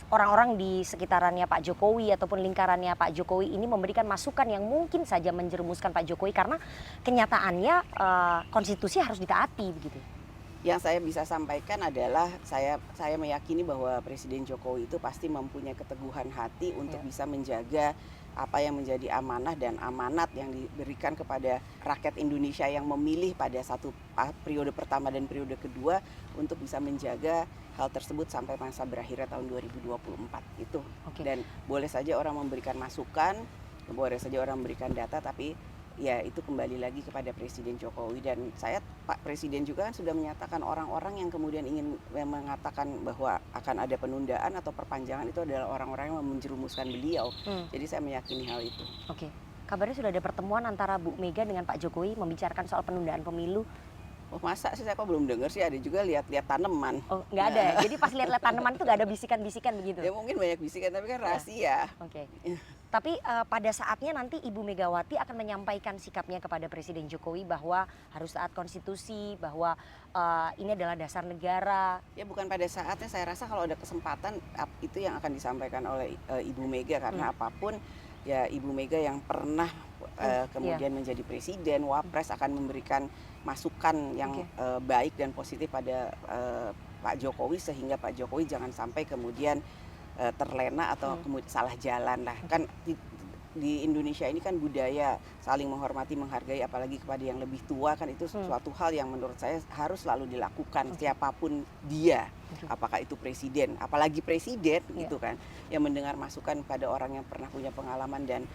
orang-orang di sekitarannya Pak Jokowi ataupun lingkarannya Pak Jokowi ini memberikan masukan yang mungkin saja menjerumuskan Pak Jokowi, karena kenyataannya konstitusi harus ditaati begitu? Yang saya bisa sampaikan adalah saya meyakini bahwa Presiden Jokowi itu pasti mempunyai keteguhan hati untuk bisa menjaga apa yang menjadi amanah dan amanat yang diberikan kepada rakyat Indonesia yang memilih pada satu periode pertama dan periode kedua, untuk bisa menjaga hal tersebut sampai masa berakhirnya tahun 2024 itu. Dan boleh saja orang memberikan masukan, boleh saja orang memberikan data, tapi ya itu kembali lagi kepada Presiden Jokowi. Dan Pak Presiden juga kan sudah menyatakan orang-orang yang kemudian ingin mengatakan bahwa akan ada penundaan atau perpanjangan itu adalah orang-orang yang menjerumuskan beliau. Jadi saya meyakini hal itu. Kabarnya sudah ada pertemuan antara Bu Mega dengan Pak Jokowi membicarakan soal penundaan pemilu. Oh masa sih, saya kok belum dengar sih. Ada juga lihat-lihat tanaman. Oh nggak ada ya? Jadi pas lihat-lihat tanaman itu nggak ada bisikan-bisikan begitu? Ya mungkin banyak bisikan tapi kan rahasia. Tapi pada saatnya nanti Ibu Megawati akan menyampaikan sikapnya kepada Presiden Jokowi bahwa harus taat konstitusi, bahwa ini adalah dasar negara. Ya bukan pada saatnya, saya rasa kalau ada kesempatan itu yang akan disampaikan oleh Ibu Mega, karena apapun ya Ibu Mega yang pernah kemudian menjadi presiden, wapres, akan memberikan masukan yang baik dan positif pada Pak Jokowi, sehingga Pak Jokowi jangan sampai kemudian terlena atau kemudian salah jalan lah. Kan di Indonesia ini kan budaya saling menghormati, menghargai, apalagi kepada yang lebih tua, kan itu suatu hal yang menurut saya harus selalu dilakukan siapapun dia, apakah itu presiden, apalagi presiden gitu kan, yang mendengar masukan pada orang yang pernah punya pengalaman dan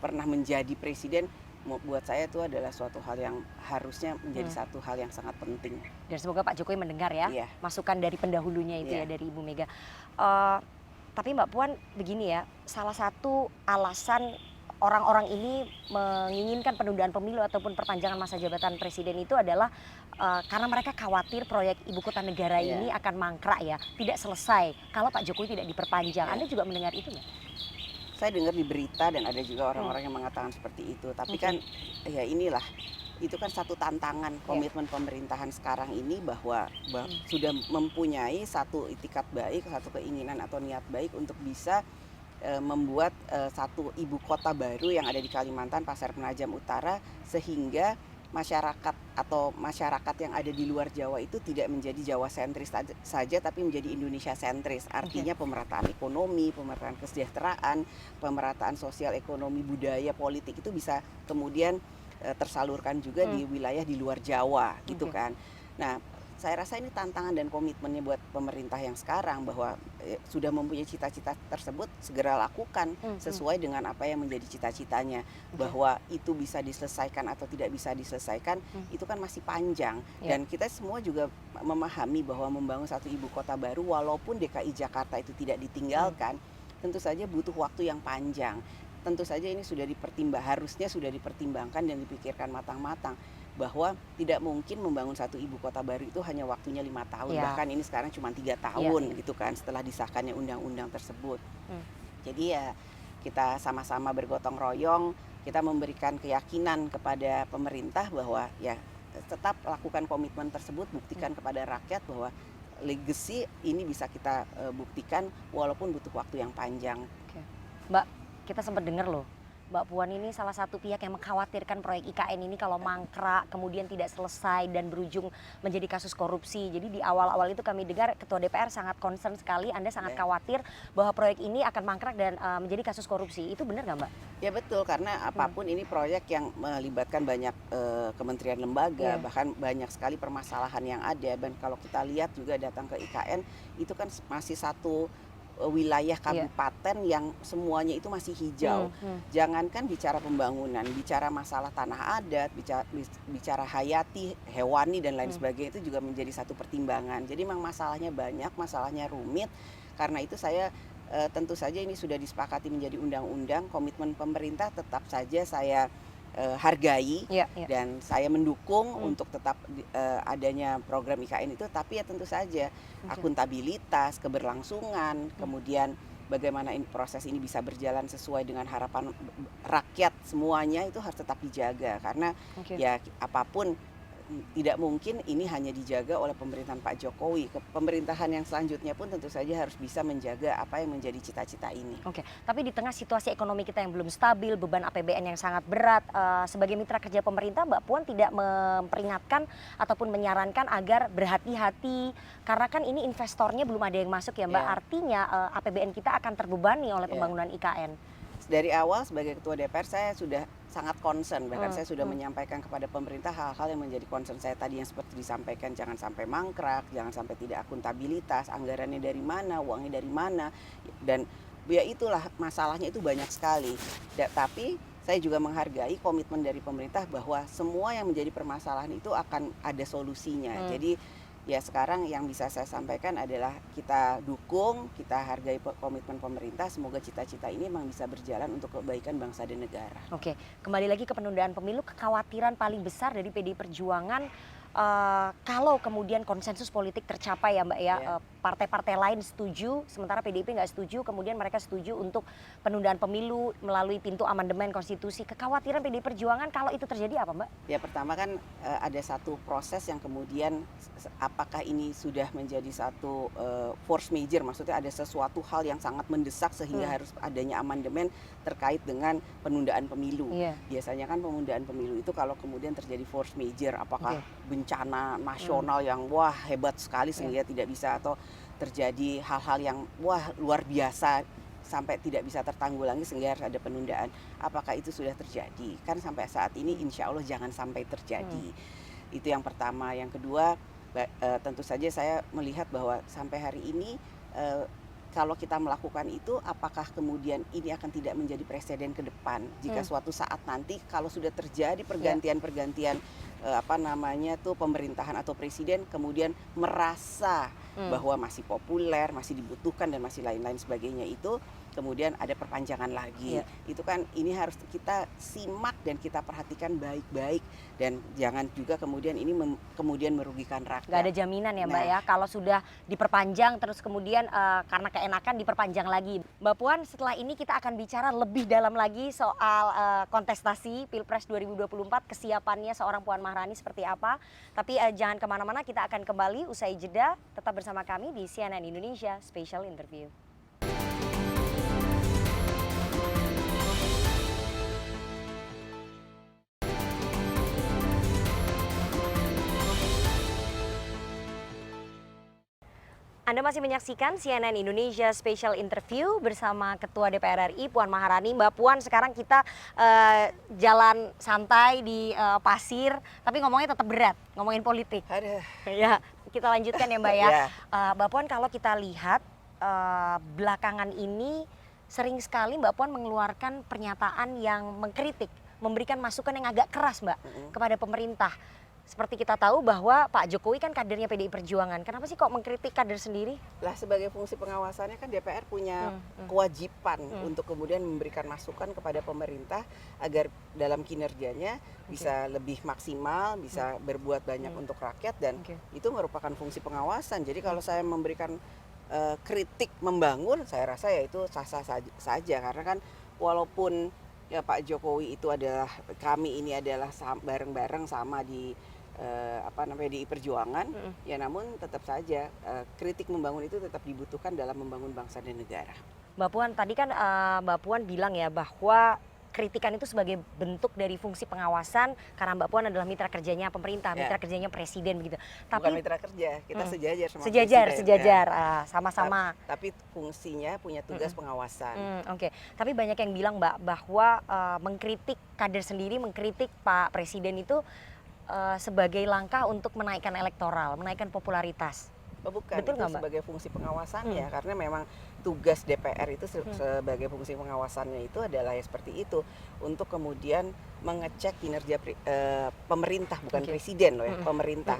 pernah menjadi presiden. Buat saya itu adalah suatu hal yang harusnya menjadi satu hal yang sangat penting. Dan semoga Pak Jokowi mendengar ya masukan dari pendahulunya itu ya, dari Ibu Mega. Tapi Mbak Puan begini ya, salah satu alasan orang-orang ini menginginkan penundaan pemilu ataupun perpanjangan masa jabatan presiden itu adalah karena mereka khawatir proyek ibu kota negara ini akan mangkrak ya, tidak selesai kalau Pak Jokowi tidak diperpanjang. Anda juga mendengar itu nggak? Saya dengar di berita dan ada juga orang-orang yang mengatakan seperti itu. Tapi kan ya inilah, itu kan satu tantangan komitmen pemerintahan sekarang ini bahwa sudah mempunyai satu itikat baik, satu keinginan atau niat baik untuk bisa membuat satu ibu kota baru yang ada di Kalimantan, Pasir Penajam Utara, sehingga masyarakat atau masyarakat yang ada di luar Jawa itu tidak menjadi Jawa sentris saja, tapi menjadi Indonesia sentris. Artinya pemerataan ekonomi, pemerataan kesejahteraan, pemerataan sosial, ekonomi, budaya, politik itu bisa kemudian tersalurkan juga di wilayah di luar Jawa gitu kan. Nah, saya rasa ini tantangan dan komitmennya buat pemerintah yang sekarang, bahwa sudah mempunyai cita-cita tersebut, segera lakukan sesuai dengan apa yang menjadi cita-citanya. Bahwa itu bisa diselesaikan atau tidak bisa diselesaikan, itu kan masih panjang. Dan kita semua juga memahami bahwa membangun satu ibu kota baru, walaupun DKI Jakarta itu tidak ditinggalkan, tentu saja butuh waktu yang panjang. Tentu saja ini harusnya sudah dipertimbangkan dan dipikirkan matang-matang, bahwa tidak mungkin membangun satu ibu kota baru itu hanya waktunya 5 tahun, bahkan ini sekarang cuma 3 tahun gitu kan setelah disahkannya undang-undang tersebut. Jadi ya kita sama-sama bergotong royong, kita memberikan keyakinan kepada pemerintah bahwa ya tetap lakukan komitmen tersebut, buktikan kepada rakyat bahwa legacy ini bisa kita buktikan walaupun butuh waktu yang panjang. Mbak, kita sempat dengar loh Mbak Puan ini salah satu pihak yang mengkhawatirkan proyek IKN ini kalau mangkrak kemudian tidak selesai dan berujung menjadi kasus korupsi. Jadi di awal-awal itu kami dengar Ketua DPR sangat concern sekali, Anda sangat khawatir bahwa proyek ini akan mangkrak dan menjadi kasus korupsi. Itu benar nggak Mbak? Ya betul, karena apapun ini proyek yang melibatkan banyak kementerian lembaga, bahkan banyak sekali permasalahan yang ada. Dan kalau kita lihat juga datang ke IKN, itu kan masih satu wilayah kabupaten yang semuanya itu masih hijau. Jangankan bicara pembangunan, bicara masalah tanah adat, bicara hayati, hewani dan lain sebagainya itu juga menjadi satu pertimbangan. Jadi memang masalahnya banyak, masalahnya rumit. Karena itu saya tentu saja ini sudah disepakati menjadi undang-undang, komitmen pemerintah tetap saja saya hargai dan saya mendukung untuk tetap adanya program IKN itu, tapi ya tentu saja akuntabilitas, keberlangsungan, kemudian bagaimana proses ini bisa berjalan sesuai dengan harapan rakyat semuanya itu harus tetap dijaga karena ya apapun tidak mungkin ini hanya dijaga oleh pemerintahan Pak Jokowi. Pemerintahan yang selanjutnya pun tentu saja harus bisa menjaga apa yang menjadi cita-cita ini. Oke, tapi di tengah situasi ekonomi kita yang belum stabil, beban APBN yang sangat berat, sebagai mitra kerja pemerintah, Mbak Puan tidak memperingatkan ataupun menyarankan agar berhati-hati karena kan ini investornya belum ada yang masuk ya Mbak. Artinya APBN kita akan terbebani oleh pembangunan IKN. Dari awal sebagai Ketua DPR saya sudah sangat concern, bahkan saya sudah menyampaikan kepada pemerintah hal-hal yang menjadi concern saya tadi yang seperti disampaikan, jangan sampai mangkrak, jangan sampai tidak akuntabilitas, anggarannya dari mana, uangnya dari mana, dan ya itulah masalahnya itu banyak sekali. Tapi saya juga menghargai komitmen dari pemerintah bahwa semua yang menjadi permasalahan itu akan ada solusinya. Jadi ya sekarang yang bisa saya sampaikan adalah kita dukung, kita hargai komitmen pemerintah, semoga cita-cita ini memang bisa berjalan untuk kebaikan bangsa dan negara. Oke, kembali lagi ke penundaan pemilu, kekhawatiran paling besar dari PDI Perjuangan kalau kemudian konsensus politik tercapai ya Mbak ya, partai-partai lain setuju, sementara PDIP nggak setuju, kemudian mereka setuju untuk penundaan pemilu melalui pintu amandemen konstitusi. Kekhawatiran PDI Perjuangan kalau itu terjadi apa Mbak? Ya pertama kan ada satu proses yang kemudian apakah ini sudah menjadi satu force major, maksudnya ada sesuatu hal yang sangat mendesak sehingga harus adanya amandemen terkait dengan penundaan pemilu. Biasanya kan penundaan pemilu itu kalau kemudian terjadi force major, apakah bencana nasional yang wah hebat sekali sehingga tidak bisa, atau terjadi hal-hal yang wah luar biasa sampai tidak bisa tertanggulangi sehingga harus ada penundaan. Apakah itu sudah terjadi? Kan sampai saat ini insya Allah jangan sampai terjadi. Itu yang pertama. Yang kedua tentu saja saya melihat bahwa sampai hari ini kalau kita melakukan itu, apakah kemudian ini akan tidak menjadi presiden ke depan jika suatu saat nanti kalau sudah terjadi pergantian-pergantian pemerintahan atau presiden kemudian merasa bahwa masih populer, masih dibutuhkan dan masih lain-lain sebagainya, itu kemudian ada perpanjangan lagi. Itu kan ini harus kita simak dan kita perhatikan baik-baik dan jangan juga kemudian ini kemudian merugikan rakyat. Gak ada jaminan ya Mbak ya, kalau sudah diperpanjang terus kemudian karena keenakan diperpanjang lagi. Mbak Puan, setelah ini kita akan bicara lebih dalam lagi soal kontestasi Pilpres 2024, kesiapannya seorang Puan Maharani seperti apa. Tapi jangan kemana-mana, kita akan kembali usai jeda. Tetap bersama kami di CNN Indonesia Special Interview. Anda masih menyaksikan CNN Indonesia Special Interview bersama Ketua DPR RI Puan Maharani. Mbak Puan, sekarang kita jalan santai di pasir, tapi ngomongnya tetap berat, ngomongin politik. Ya, kita lanjutkan ya Mbak ya. Mbak Puan, kalau kita lihat belakangan ini sering sekali Mbak Puan mengeluarkan pernyataan yang mengkritik, memberikan masukan yang agak keras Mbak kepada pemerintah. Seperti kita tahu bahwa Pak Jokowi kan kadernya PDI Perjuangan. Kenapa sih kok mengkritik kader sendiri? Lah sebagai fungsi pengawasannya kan DPR punya kewajiban untuk kemudian memberikan masukan kepada pemerintah agar dalam kinerjanya bisa lebih maksimal, bisa berbuat banyak untuk rakyat, dan itu merupakan fungsi pengawasan. Jadi kalau saya memberikan kritik membangun, saya rasa ya itu sah-sah saja karena kan walaupun ya Pak Jokowi itu adalah, kami ini adalah bareng-bareng sama di DPI Perjuangan, ya namun tetap saja kritik membangun itu tetap dibutuhkan dalam membangun bangsa dan negara. Mbak Puan, tadi kan Mbak Puan bilang ya bahwa kritikan itu sebagai bentuk dari fungsi pengawasan karena Mbak Puan adalah mitra kerjanya pemerintah, Ya. mitra kerjanya presiden begitu. Bukan Tapi mitra kerja, kita sejajar sama sejajar, presiden, sejajar, ya. sama-sama. Tapi fungsinya punya tugas pengawasan. Oke. Tapi banyak yang bilang Mbak bahwa mengkritik kader sendiri, mengkritik Pak Presiden itu sebagai langkah untuk menaikkan elektoral, menaikkan popularitas. Oh, bukan, Betul itu nggak, Mbak? sebagai fungsi pengawasannya, karena memang tugas DPR itu sebagai fungsi pengawasannya itu adalah ya seperti itu, untuk kemudian mengecek kinerja pemerintah, bukan presiden loh ya, pemerintah.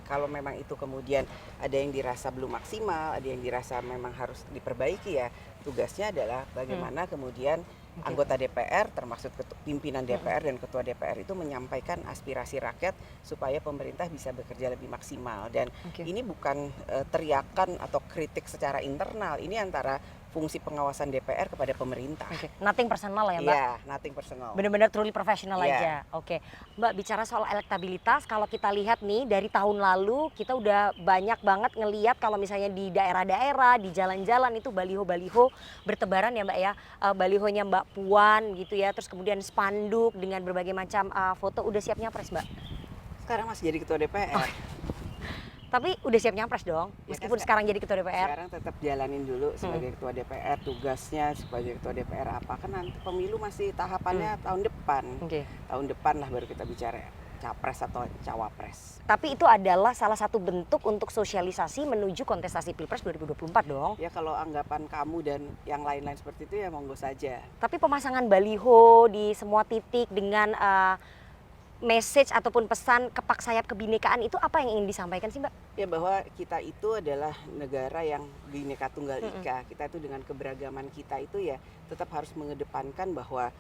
Kalau memang itu kemudian ada yang dirasa belum maksimal, ada yang dirasa memang harus diperbaiki, ya tugasnya adalah bagaimana kemudian anggota DPR termasuk pimpinan DPR dan ketua DPR itu menyampaikan aspirasi rakyat supaya pemerintah bisa bekerja lebih maksimal. Dan ini bukan teriakan atau kritik secara internal, ini antara fungsi pengawasan DPR kepada pemerintah. Nothing personal ya Mbak? Iya, nothing personal. Benar-benar truly profesional aja. Oke, Mbak, bicara soal elektabilitas, kalau kita lihat nih dari tahun lalu kita udah banyak banget ngeliat kalau misalnya di daerah-daerah, di jalan-jalan itu baliho-baliho bertebaran ya Mbak ya, balihonya Mbak Puan gitu ya, terus kemudian spanduk dengan berbagai macam foto. Udah siap nyapres Mbak? Sekarang masih jadi ketua DPR. Tapi udah siap nyapres dong, meskipun sekarang jadi ketua DPR. Sekarang tetap jalanin dulu sebagai ketua DPR, tugasnya sebagai ketua DPR apa, kan nanti pemilu masih tahapannya tahun depan. Tahun depan lah baru kita bicara capres atau cawapres. Tapi itu adalah salah satu bentuk untuk sosialisasi menuju kontestasi Pilpres 2024 dong. Ya kalau anggapan kamu dan yang lain-lain seperti itu ya monggo saja. Tapi pemasangan baliho di semua titik dengan message ataupun pesan kepak sayap kebinekaan itu apa yang ingin disampaikan sih Mbak? Ya bahwa kita itu adalah negara yang Bhinneka Tunggal Ika. Kita itu dengan keberagaman kita itu ya tetap harus mengedepankan bahwa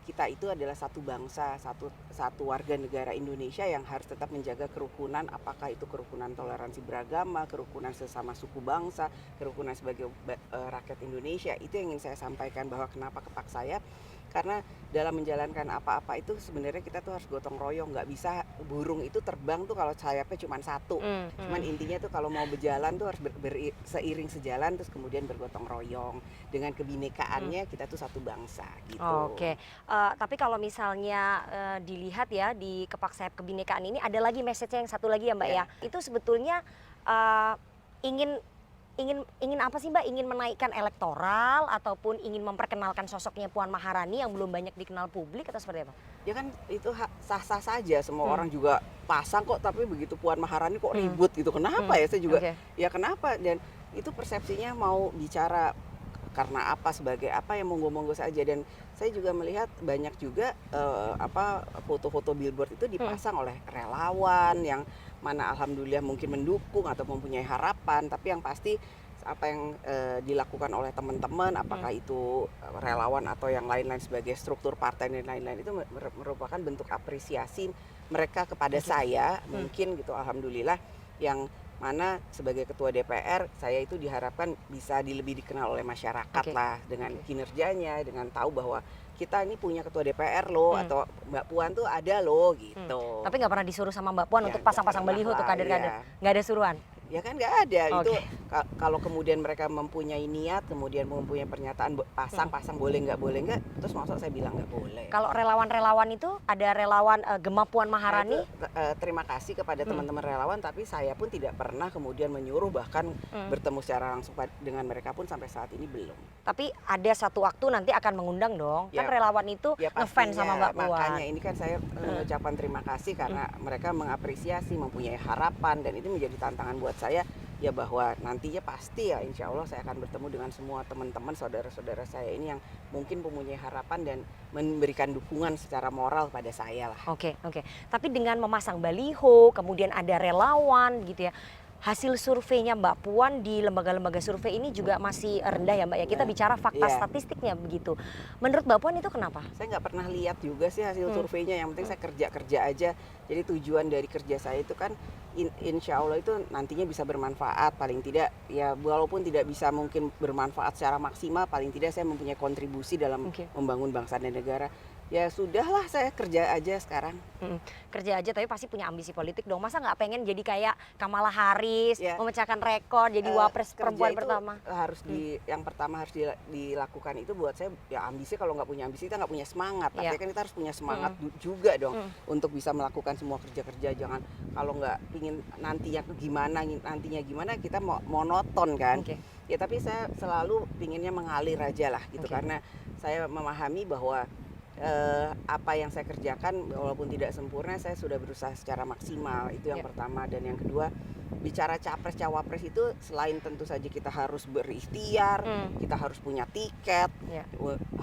kita itu adalah satu bangsa, satu warga negara Indonesia yang harus tetap menjaga kerukunan, apakah itu kerukunan toleransi beragama, kerukunan sesama suku bangsa, kerukunan sebagai rakyat Indonesia. Itu yang ingin saya sampaikan, bahwa kenapa kepak sayap, karena dalam menjalankan apa-apa itu sebenarnya kita tuh harus gotong royong, nggak bisa burung itu terbang tuh kalau sayapnya cuma satu. Cuman intinya tuh kalau mau berjalan tuh harus seiring sejalan, terus kemudian bergotong royong. Dengan kebinekaannya kita tuh satu bangsa gitu. Tapi kalau misalnya dilihat ya di kepak sayap kebinekaan ini ada lagi message yang satu lagi ya Mbak ya. Itu sebetulnya ingin apa sih Mbak? Ingin menaikkan elektoral ataupun ingin memperkenalkan sosoknya Puan Maharani yang belum banyak dikenal publik atau seperti apa? Ya kan itu sah-sah saja, semua orang juga pasang kok, tapi begitu Puan Maharani kok ribut gitu. Kenapa ya? Saya juga ya kenapa, dan itu persepsinya mau bicara karena apa, sebagai apa, yang monggo-monggo saja. Dan saya juga melihat banyak juga foto-foto billboard itu dipasang oleh relawan yang mana alhamdulillah mungkin mendukung atau mempunyai harapan, tapi yang pasti apa yang dilakukan oleh teman-teman, apakah itu relawan atau yang lain-lain sebagai struktur partai dan lain-lain, itu merupakan bentuk apresiasi mereka kepada saya, mungkin gitu, alhamdulillah, yang mana sebagai ketua DPR saya itu diharapkan bisa lebih dikenal oleh masyarakat lah dengan kinerjanya, dengan tahu bahwa kita ini punya ketua DPR loh, atau Mbak Puan tuh ada loh gitu. Tapi nggak pernah disuruh sama Mbak Puan untuk pasang-pasang baliho tuh kader-kader? Nggak ada suruhan? Ya kan nggak ada. Itu kalau kemudian mereka mempunyai niat, kemudian mempunyai pernyataan pasang boleh nggak, terus maksud saya bilang nggak boleh. Kalau relawan-relawan itu ada relawan Gemah Puan Maharani? Terima kasih kepada teman-teman relawan, tapi saya pun tidak pernah kemudian menyuruh, bahkan bertemu secara langsung dengan mereka pun sampai saat ini belum. Tapi ada satu waktu nanti akan mengundang dong, kan relawan itu ngefans sama Mbak Puan. Makanya ini kan saya mengucapkan terima kasih karena mereka mengapresiasi, mempunyai harapan, dan itu menjadi tantangan buat saya ya, bahwa nantinya pasti ya insya Allah saya akan bertemu dengan semua teman-teman, saudara-saudara saya ini yang mungkin mempunyai harapan dan memberikan dukungan secara moral pada saya lah. Oke. Tapi dengan memasang baliho, kemudian ada relawan gitu ya, hasil surveinya Mbak Puan di lembaga-lembaga survei ini juga masih rendah ya Mbak ya. Kita bicara fakta statistiknya begitu. Menurut Mbak Puan itu kenapa? Saya nggak pernah lihat juga sih hasil surveinya. Yang penting saya kerja aja. Jadi tujuan dari kerja saya itu kan insya Allah itu nantinya bisa bermanfaat, paling tidak ya, walaupun tidak bisa mungkin bermanfaat secara maksimal, paling tidak saya mempunyai kontribusi dalam membangun bangsa dan negara. Ya sudahlah, saya kerja aja sekarang. Kerja aja tapi pasti punya ambisi politik dong. Masa nggak pengen jadi kayak Kamala Harris, Ya. memecahkan rekor, jadi wapres Kerja perempuan itu pertama? harus yang pertama harus dilakukan itu buat saya, ya ambisi. Kalau nggak punya ambisi kita nggak punya semangat. Iya. Artinya kan kita harus punya semangat juga dong untuk bisa melakukan semua kerja-kerja. Jangan kalau nggak ingin nantinya gimana kita mau monoton kan. Oke. Ya tapi saya selalu pinginnya mengalir aja lah gitu, Oke. karena saya memahami bahwa apa yang saya kerjakan walaupun tidak sempurna, saya sudah berusaha secara maksimal. Itu yang pertama. Dan yang kedua, bicara capres cawapres itu selain tentu saja kita harus berikhtiar, kita harus punya tiket,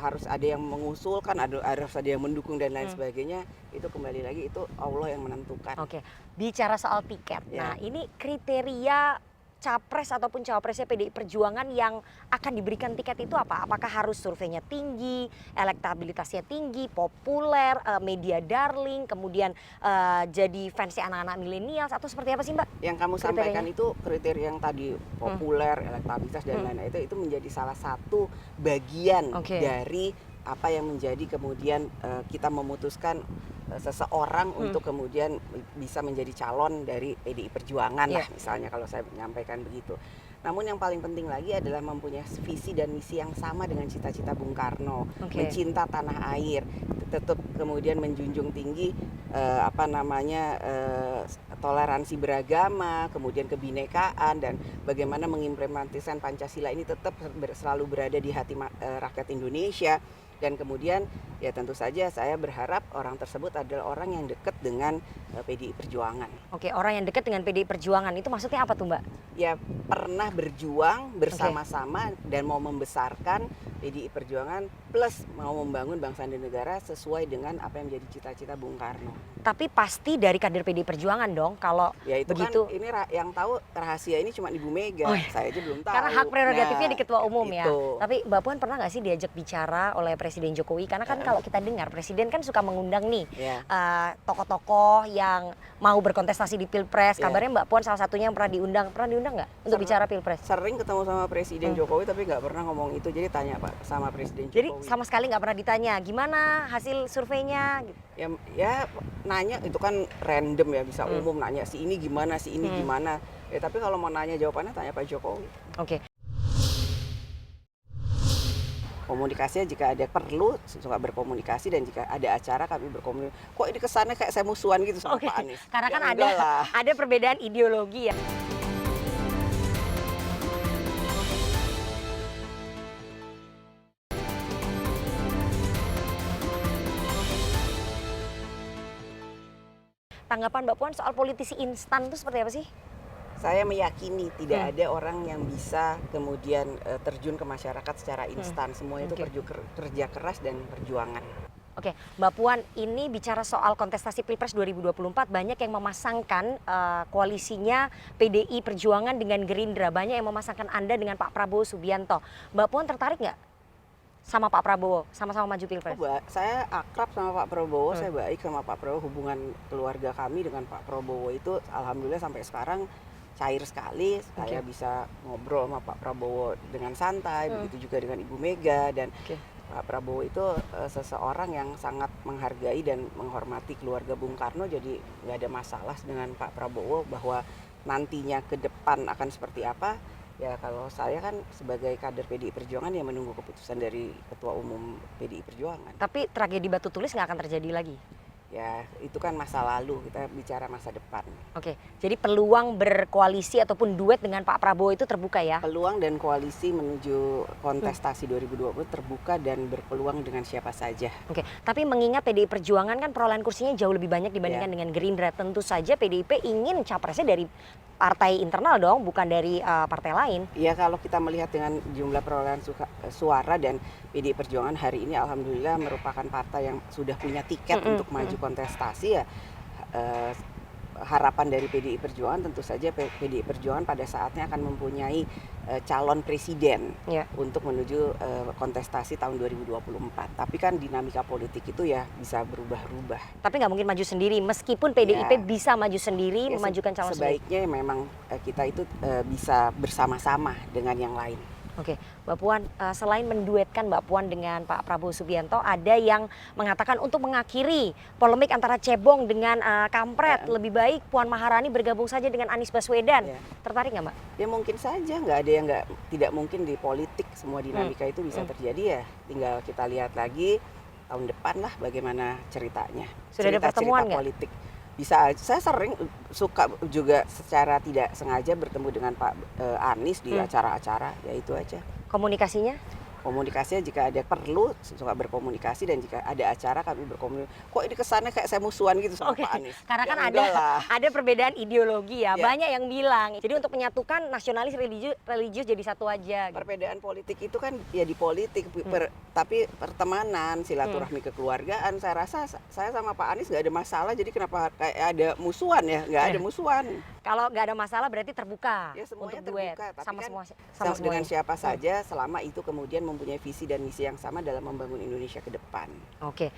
harus ada yang mengusulkan, harus ada yang mendukung dan lain sebagainya. Itu kembali lagi itu Allah yang menentukan. Oke, bicara soal tiket. Nah, ini kriteria capres ataupun cawapresnya PDI Perjuangan yang akan diberikan tiket itu apa? Apakah harus surveinya tinggi, elektabilitasnya tinggi, populer, media darling, kemudian jadi fansnya anak-anak milenial, atau seperti apa sih Mbak? Yang kamu sampaikan itu kriteria yang tadi, populer, elektabilitas dan lain-lain, itu menjadi salah satu bagian dari apa yang menjadi kemudian kita memutuskan seseorang untuk kemudian bisa menjadi calon dari PDI Perjuangan lah, misalnya kalau saya menyampaikan begitu. Namun yang paling penting lagi adalah mempunyai visi dan misi yang sama dengan cita-cita Bung Karno, mencinta tanah air, tetap kemudian menjunjung tinggi toleransi beragama, kemudian kebinekaan, dan bagaimana mengimplementasikan Pancasila ini tetap selalu berada di hati rakyat Indonesia. Dan kemudian ya tentu saja saya berharap orang tersebut adalah orang yang dekat dengan PDI Perjuangan. Oke, orang yang dekat dengan PDI Perjuangan itu maksudnya apa tuh Mbak? Ya pernah berjuang bersama-sama dan mau membesarkan PDI Perjuangan plus mau membangun bangsa dan negara sesuai dengan apa yang menjadi cita-cita Bung Karno. Tapi pasti dari kader PDI Perjuangan dong kalau ya itu begitu. Kan ini yang tahu rahasia ini cuma Ibu Mega, saya aja belum tahu. Karena hak prerogatifnya di Ketua Umum itu. Ya. Tapi Mbak Puan pernah nggak sih diajak bicara oleh Presiden Jokowi? Karena kan kalau kita dengar Presiden kan suka mengundang nih tokoh-tokoh yang mau berkontestasi di Pilpres. Kabarnya Mbak Puan salah satunya yang pernah diundang nggak untuk bicara Pilpres? Sering ketemu sama Presiden Jokowi tapi nggak pernah ngomong itu. Jadi tanya Pak sama Presiden Jokowi. Jadi sama sekali nggak pernah ditanya gimana hasil surveinya? Ya nanya itu kan random ya, bisa umum nanya si ini gimana, si ini gimana. Ya tapi kalau mau nanya jawabannya tanya Pak Jokowi. Oke. Komunikasinya jika ada perlu suka berkomunikasi, dan jika ada acara kami berkomunikasi. Kok ini kesannya kayak saya musuhan gitu sama Pak Anies? Karena ya kan ada perbedaan ideologi ya. Tanggapan Mbak Puan soal politisi instan itu seperti apa sih? Saya meyakini tidak ada orang yang bisa kemudian terjun ke masyarakat secara instan. Semua itu kerja keras dan perjuangan. Oke, Mbak Puan, ini bicara soal kontestasi Pilpres 2024, banyak yang memasangkan koalisinya PDI Perjuangan dengan Gerindra, banyak yang memasangkan Anda dengan Pak Prabowo Subianto. Mbak Puan tertarik nggak sama Pak Prabowo, sama-sama maju Pilpres? Saya akrab sama Pak Prabowo, saya baik sama Pak Prabowo. Hubungan keluarga kami dengan Pak Prabowo itu alhamdulillah sampai sekarang cair sekali. Saya bisa ngobrol sama Pak Prabowo dengan santai, begitu juga dengan Ibu Mega. Dan Pak Prabowo itu seseorang yang sangat menghargai dan menghormati keluarga Bung Karno. Jadi nggak ada masalah dengan Pak Prabowo bahwa nantinya ke depan akan seperti apa. Ya kalau saya kan sebagai kader PDI Perjuangan yang menunggu keputusan dari Ketua Umum PDI Perjuangan. Tapi tragedi Batu Tulis nggak akan terjadi lagi? Ya itu kan masa lalu, kita bicara masa depan. Oke, jadi peluang berkoalisi ataupun duet dengan Pak Prabowo itu terbuka ya? Peluang dan koalisi menuju kontestasi 2020 terbuka dan berpeluang dengan siapa saja. Oke, tapi mengingat PDI Perjuangan kan perolehan kursinya jauh lebih banyak dibandingkan dengan Gerindra. Tentu saja PDIP ingin capresnya dari partai internal dong, bukan dari partai lain. Ya kalau kita melihat dengan jumlah perolehan suara dan PDI Perjuangan hari ini alhamdulillah merupakan partai yang sudah punya tiket untuk maju kontestasi, ya harapan dari PDI Perjuangan tentu saja PDI Perjuangan pada saatnya akan mempunyai calon presiden untuk menuju kontestasi tahun 2024. Tapi kan dinamika politik itu ya bisa berubah-ubah. Tapi nggak mungkin maju sendiri, meskipun PDIP bisa maju sendiri, memajukan calon sebaiknya sendiri. Memang kita itu bisa bersama-sama dengan yang lain. Oke, Mbak Puan, selain menduetkan Mbak Puan dengan Pak Prabowo Subianto, ada yang mengatakan untuk mengakhiri polemik antara Cebong dengan Kampret, lebih baik Puan Maharani bergabung saja dengan Anies Baswedan. Tertarik nggak, Mbak? Ya mungkin saja, nggak ada yang tidak mungkin di politik, semua dinamika itu bisa terjadi ya. Tinggal kita lihat lagi tahun depan lah bagaimana ceritanya. Sudah ada pertemuan nggak? Politik. Bisa aja, saya sering suka juga secara tidak sengaja bertemu dengan Pak Anies di acara-acara, ya itu aja. Komunikasinya? Komunikasinya jika ada perlu suka berkomunikasi, dan jika ada acara kami berkomunikasi. Kok ini kesannya kayak saya musuhan gitu sama Pak Anies? Karena kan Ya ada perbedaan ideologi ya. Banyak yang bilang. Jadi untuk menyatukan nasionalis religius jadi satu aja. Gitu. Perbedaan politik itu kan ya di politik, tapi pertemanan, silaturahmi kekeluargaan, saya rasa saya sama Pak Anies nggak ada masalah. Jadi kenapa kayak ada musuhan ya? Nggak ada musuhan. Kalau nggak ada masalah berarti terbuka ya, semuanya untuk duet terbuka, tapi sama kan semua dengan siapa saja selama itu kemudian mempunyai visi dan misi yang sama dalam membangun Indonesia ke depan. Oke.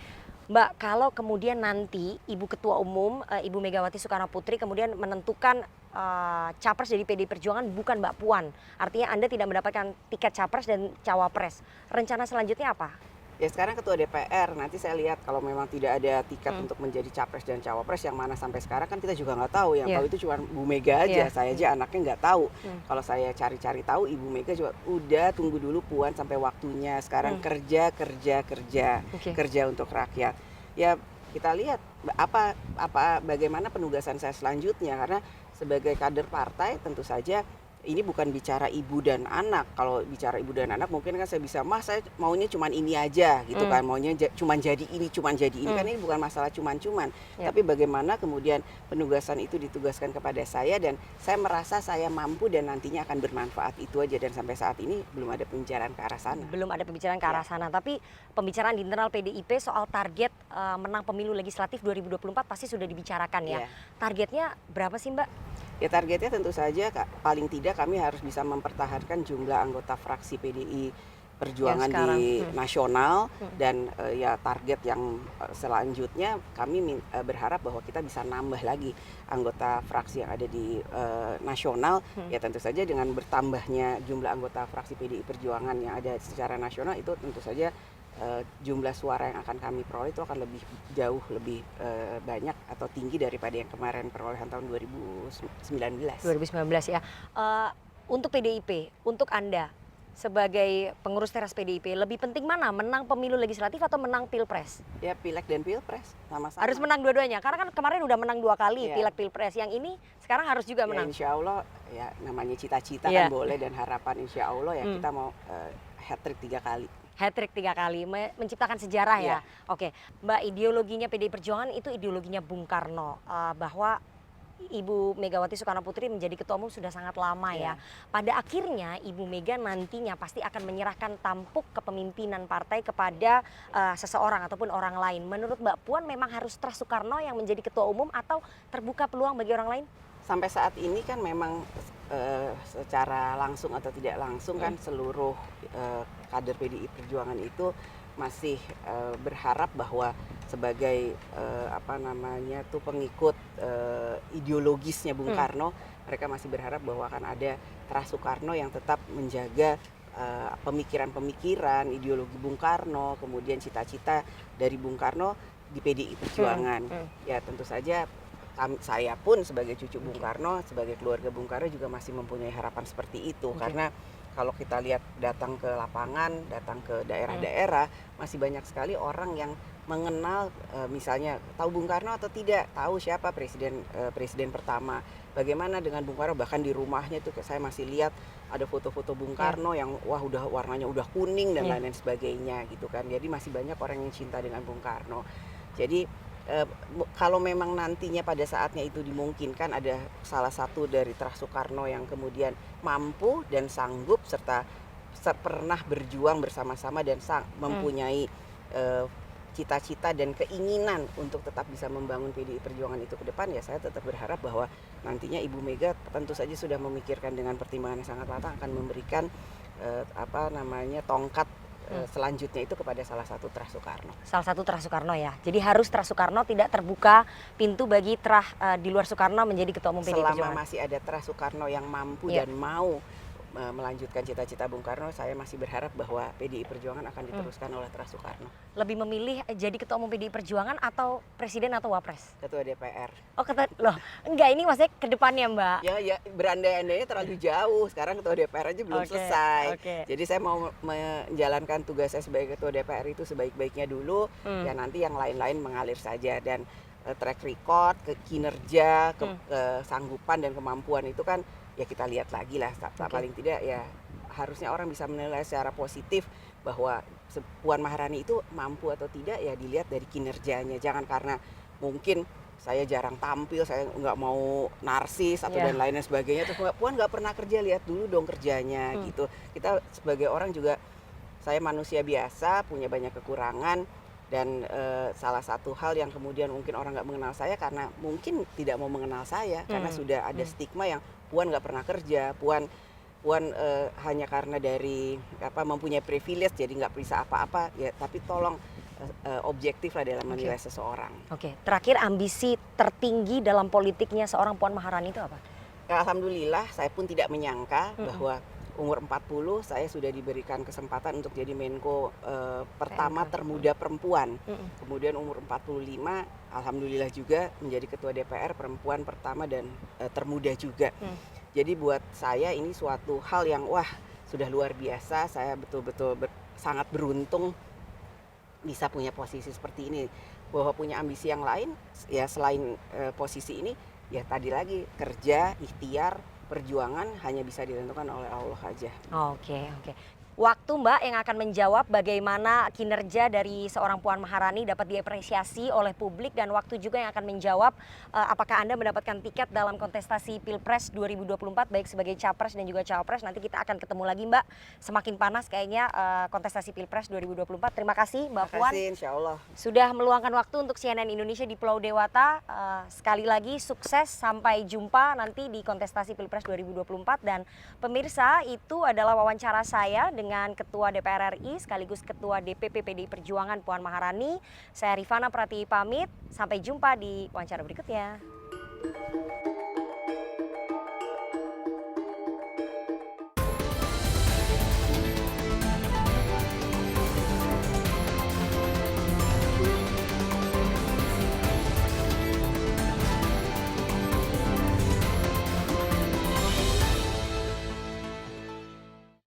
Mbak, kalau kemudian nanti Ibu Ketua Umum, Ibu Megawati Soekarno Putri kemudian menentukan capres dari PDI Perjuangan bukan Mbak Puan, artinya Anda tidak mendapatkan tiket capres dan cawapres. Rencana selanjutnya apa? Ya sekarang Ketua DPR, nanti saya lihat kalau memang tidak ada tiket untuk menjadi capres dan cawapres yang mana sampai sekarang kan kita juga nggak tahu. Yang tahu itu cuma Bu Mega aja, saya aja anaknya nggak tahu. Kalau saya cari-cari tahu, Ibu Mega juga udah tunggu dulu Puan sampai waktunya. Sekarang kerja untuk rakyat. Ya kita lihat bagaimana penugasan saya selanjutnya, karena sebagai kader partai tentu saja ini bukan bicara ibu dan anak. Kalau bicara ibu dan anak mungkin kan saya bisa, saya maunya cuman ini aja gitu kan, maunya cuman jadi ini kan ini bukan masalah cuman-cuman. Tapi bagaimana kemudian penugasan itu ditugaskan kepada saya dan saya merasa saya mampu dan nantinya akan bermanfaat, itu aja. Dan sampai saat ini belum ada pembicaraan ke arah sana. Belum ada pembicaraan ke arah sana, tapi pembicaraan di internal PDIP soal target menang pemilu legislatif 2024 pasti sudah dibicarakan ya. Targetnya berapa sih, Mbak? Ya targetnya tentu saja paling tidak kami harus bisa mempertahankan jumlah anggota fraksi PDI Perjuangan di nasional, dan ya target yang selanjutnya kami berharap bahwa kita bisa nambah lagi anggota fraksi yang ada di nasional. Ya tentu saja dengan bertambahnya jumlah anggota fraksi PDI Perjuangan yang ada secara nasional, itu tentu saja jumlah suara yang akan kami peroleh itu akan jauh lebih banyak atau tinggi daripada yang kemarin perolehan tahun 2019 ya. Untuk PDIP, untuk Anda sebagai pengurus teras PDIP, lebih penting mana, menang pemilu legislatif atau menang pilpres? Ya pileg dan pilpres sama-sama. Harus menang dua-duanya, karena kan kemarin udah menang 2 kali pileg pilpres, yang ini sekarang harus juga menang. Insya Allah ya, namanya cita-cita kan boleh, dan harapan insya Allah ya kita mau hat-trick 3 kali. Hat-trick 3 kali, menciptakan sejarah ya. Oke, Mbak, ideologinya PDI Perjuangan itu ideologinya Bung Karno, bahwa Ibu Megawati Soekarno Putri menjadi ketua umum sudah sangat lama ya. Pada akhirnya Ibu Mega nantinya pasti akan menyerahkan tampuk kepemimpinan partai kepada seseorang ataupun orang lain. Menurut Mbak Puan memang harus terus Soekarno yang menjadi ketua umum atau terbuka peluang bagi orang lain? Sampai saat ini kan memang secara langsung atau tidak langsung kan seluruh kader PDI Perjuangan itu masih berharap bahwa sebagai pengikut ideologisnya Bung Karno, mereka masih berharap bahwa akan ada Teras Soekarno yang tetap menjaga pemikiran-pemikiran ideologi Bung Karno, kemudian cita-cita dari Bung Karno di PDI Perjuangan. Ya tentu saja saya pun sebagai cucu Bung Karno, sebagai keluarga Bung Karno juga masih mempunyai harapan seperti itu. Karena kalau kita lihat datang ke lapangan, datang ke daerah-daerah, masih banyak sekali orang yang mengenal, misalnya tahu Bung Karno atau tidak, tahu siapa presiden pertama, bagaimana dengan Bung Karno, bahkan di rumahnya itu saya masih lihat ada foto-foto Bung Karno yang udah warnanya udah kuning dan lain-lain sebagainya gitu kan. Jadi masih banyak orang yang cinta dengan Bung Karno. Jadi kalau memang nantinya pada saatnya itu dimungkinkan ada salah satu dari Teras Soekarno yang kemudian mampu dan sanggup serta pernah berjuang bersama-sama dan mempunyai cita-cita dan keinginan untuk tetap bisa membangun PDI Perjuangan itu ke depan, ya saya tetap berharap bahwa nantinya Ibu Mega tentu saja sudah memikirkan dengan pertimbangan yang sangat matang akan memberikan tongkat selanjutnya itu kepada salah satu Teras Soekarno. Salah satu Teras Soekarno ya. Jadi harus Teras Soekarno, tidak terbuka pintu bagi di luar Soekarno menjadi ketua umum PDI Perjuangan. Selama masih ada Teras Soekarno yang mampu dan mau melanjutkan cita-cita Bung Karno, saya masih berharap bahwa PDI Perjuangan akan diteruskan oleh Terah Soekarno. Lebih memilih jadi ketua umum PDI Perjuangan atau presiden atau wapres? Ketua DPR. Oh, loh, enggak, ini maksudnya ke depannya, Mbak. Ya berandai-andainya terlalu jauh. Sekarang ketua DPR aja belum selesai. Jadi saya mau menjalankan tugas saya sebagai ketua DPR itu sebaik-baiknya dulu. Ya nanti yang lain-lain mengalir saja, dan track record, kinerja, kesanggupan dan kemampuan itu kan ya kita lihat lagi lah. Paling tidak ya harusnya orang bisa menilai secara positif bahwa Puan Maharani itu mampu atau tidak ya dilihat dari kinerjanya. Jangan karena mungkin saya jarang tampil, saya nggak mau narsis atau dan lain sebagainya, terus Puan nggak pernah kerja, lihat dulu dong kerjanya gitu. Kita sebagai orang juga, saya manusia biasa, punya banyak kekurangan, dan salah satu hal yang kemudian mungkin orang nggak mengenal saya karena mungkin tidak mau mengenal saya, karena sudah ada stigma yang Puan nggak pernah kerja, Puan hanya karena dari mempunyai privilege jadi nggak bisa apa-apa ya. Tapi tolong objektif lah dalam menilai seseorang. Terakhir, ambisi tertinggi dalam politiknya seorang Puan Maharani itu apa? Ya, alhamdulillah saya pun tidak menyangka bahwa umur 40 saya sudah diberikan kesempatan untuk jadi Menko pertama termuda perempuan. Kemudian umur 45 alhamdulillah juga menjadi ketua DPR perempuan pertama dan termuda juga. Jadi buat saya ini suatu hal yang sudah luar biasa. Saya betul-betul sangat beruntung bisa punya posisi seperti ini. Bahwa punya ambisi yang lain ya selain posisi ini, ya tadi lagi kerja, ikhtiar, perjuangan hanya bisa ditentukan oleh Allah aja. Oke. Waktu Mbak yang akan menjawab bagaimana kinerja dari seorang Puan Maharani dapat diapresiasi oleh publik, dan waktu juga yang akan menjawab apakah Anda mendapatkan tiket dalam kontestasi Pilpres 2024 baik sebagai capres dan juga cawapres. Nanti kita akan ketemu lagi Mbak, semakin panas kayaknya kontestasi Pilpres 2024. Terima kasih Mbak Puan. Terima kasih, insya Allah. Sudah meluangkan waktu untuk CNN Indonesia di Pulau Dewata. Sekali lagi sukses, sampai jumpa nanti di kontestasi Pilpres 2024. Dan pemirsa, itu adalah wawancara saya dengan Ketua DPR RI sekaligus Ketua DPP PDI Perjuangan Puan Maharani. Saya Rifana Pratiwi pamit, sampai jumpa di wawancara berikutnya.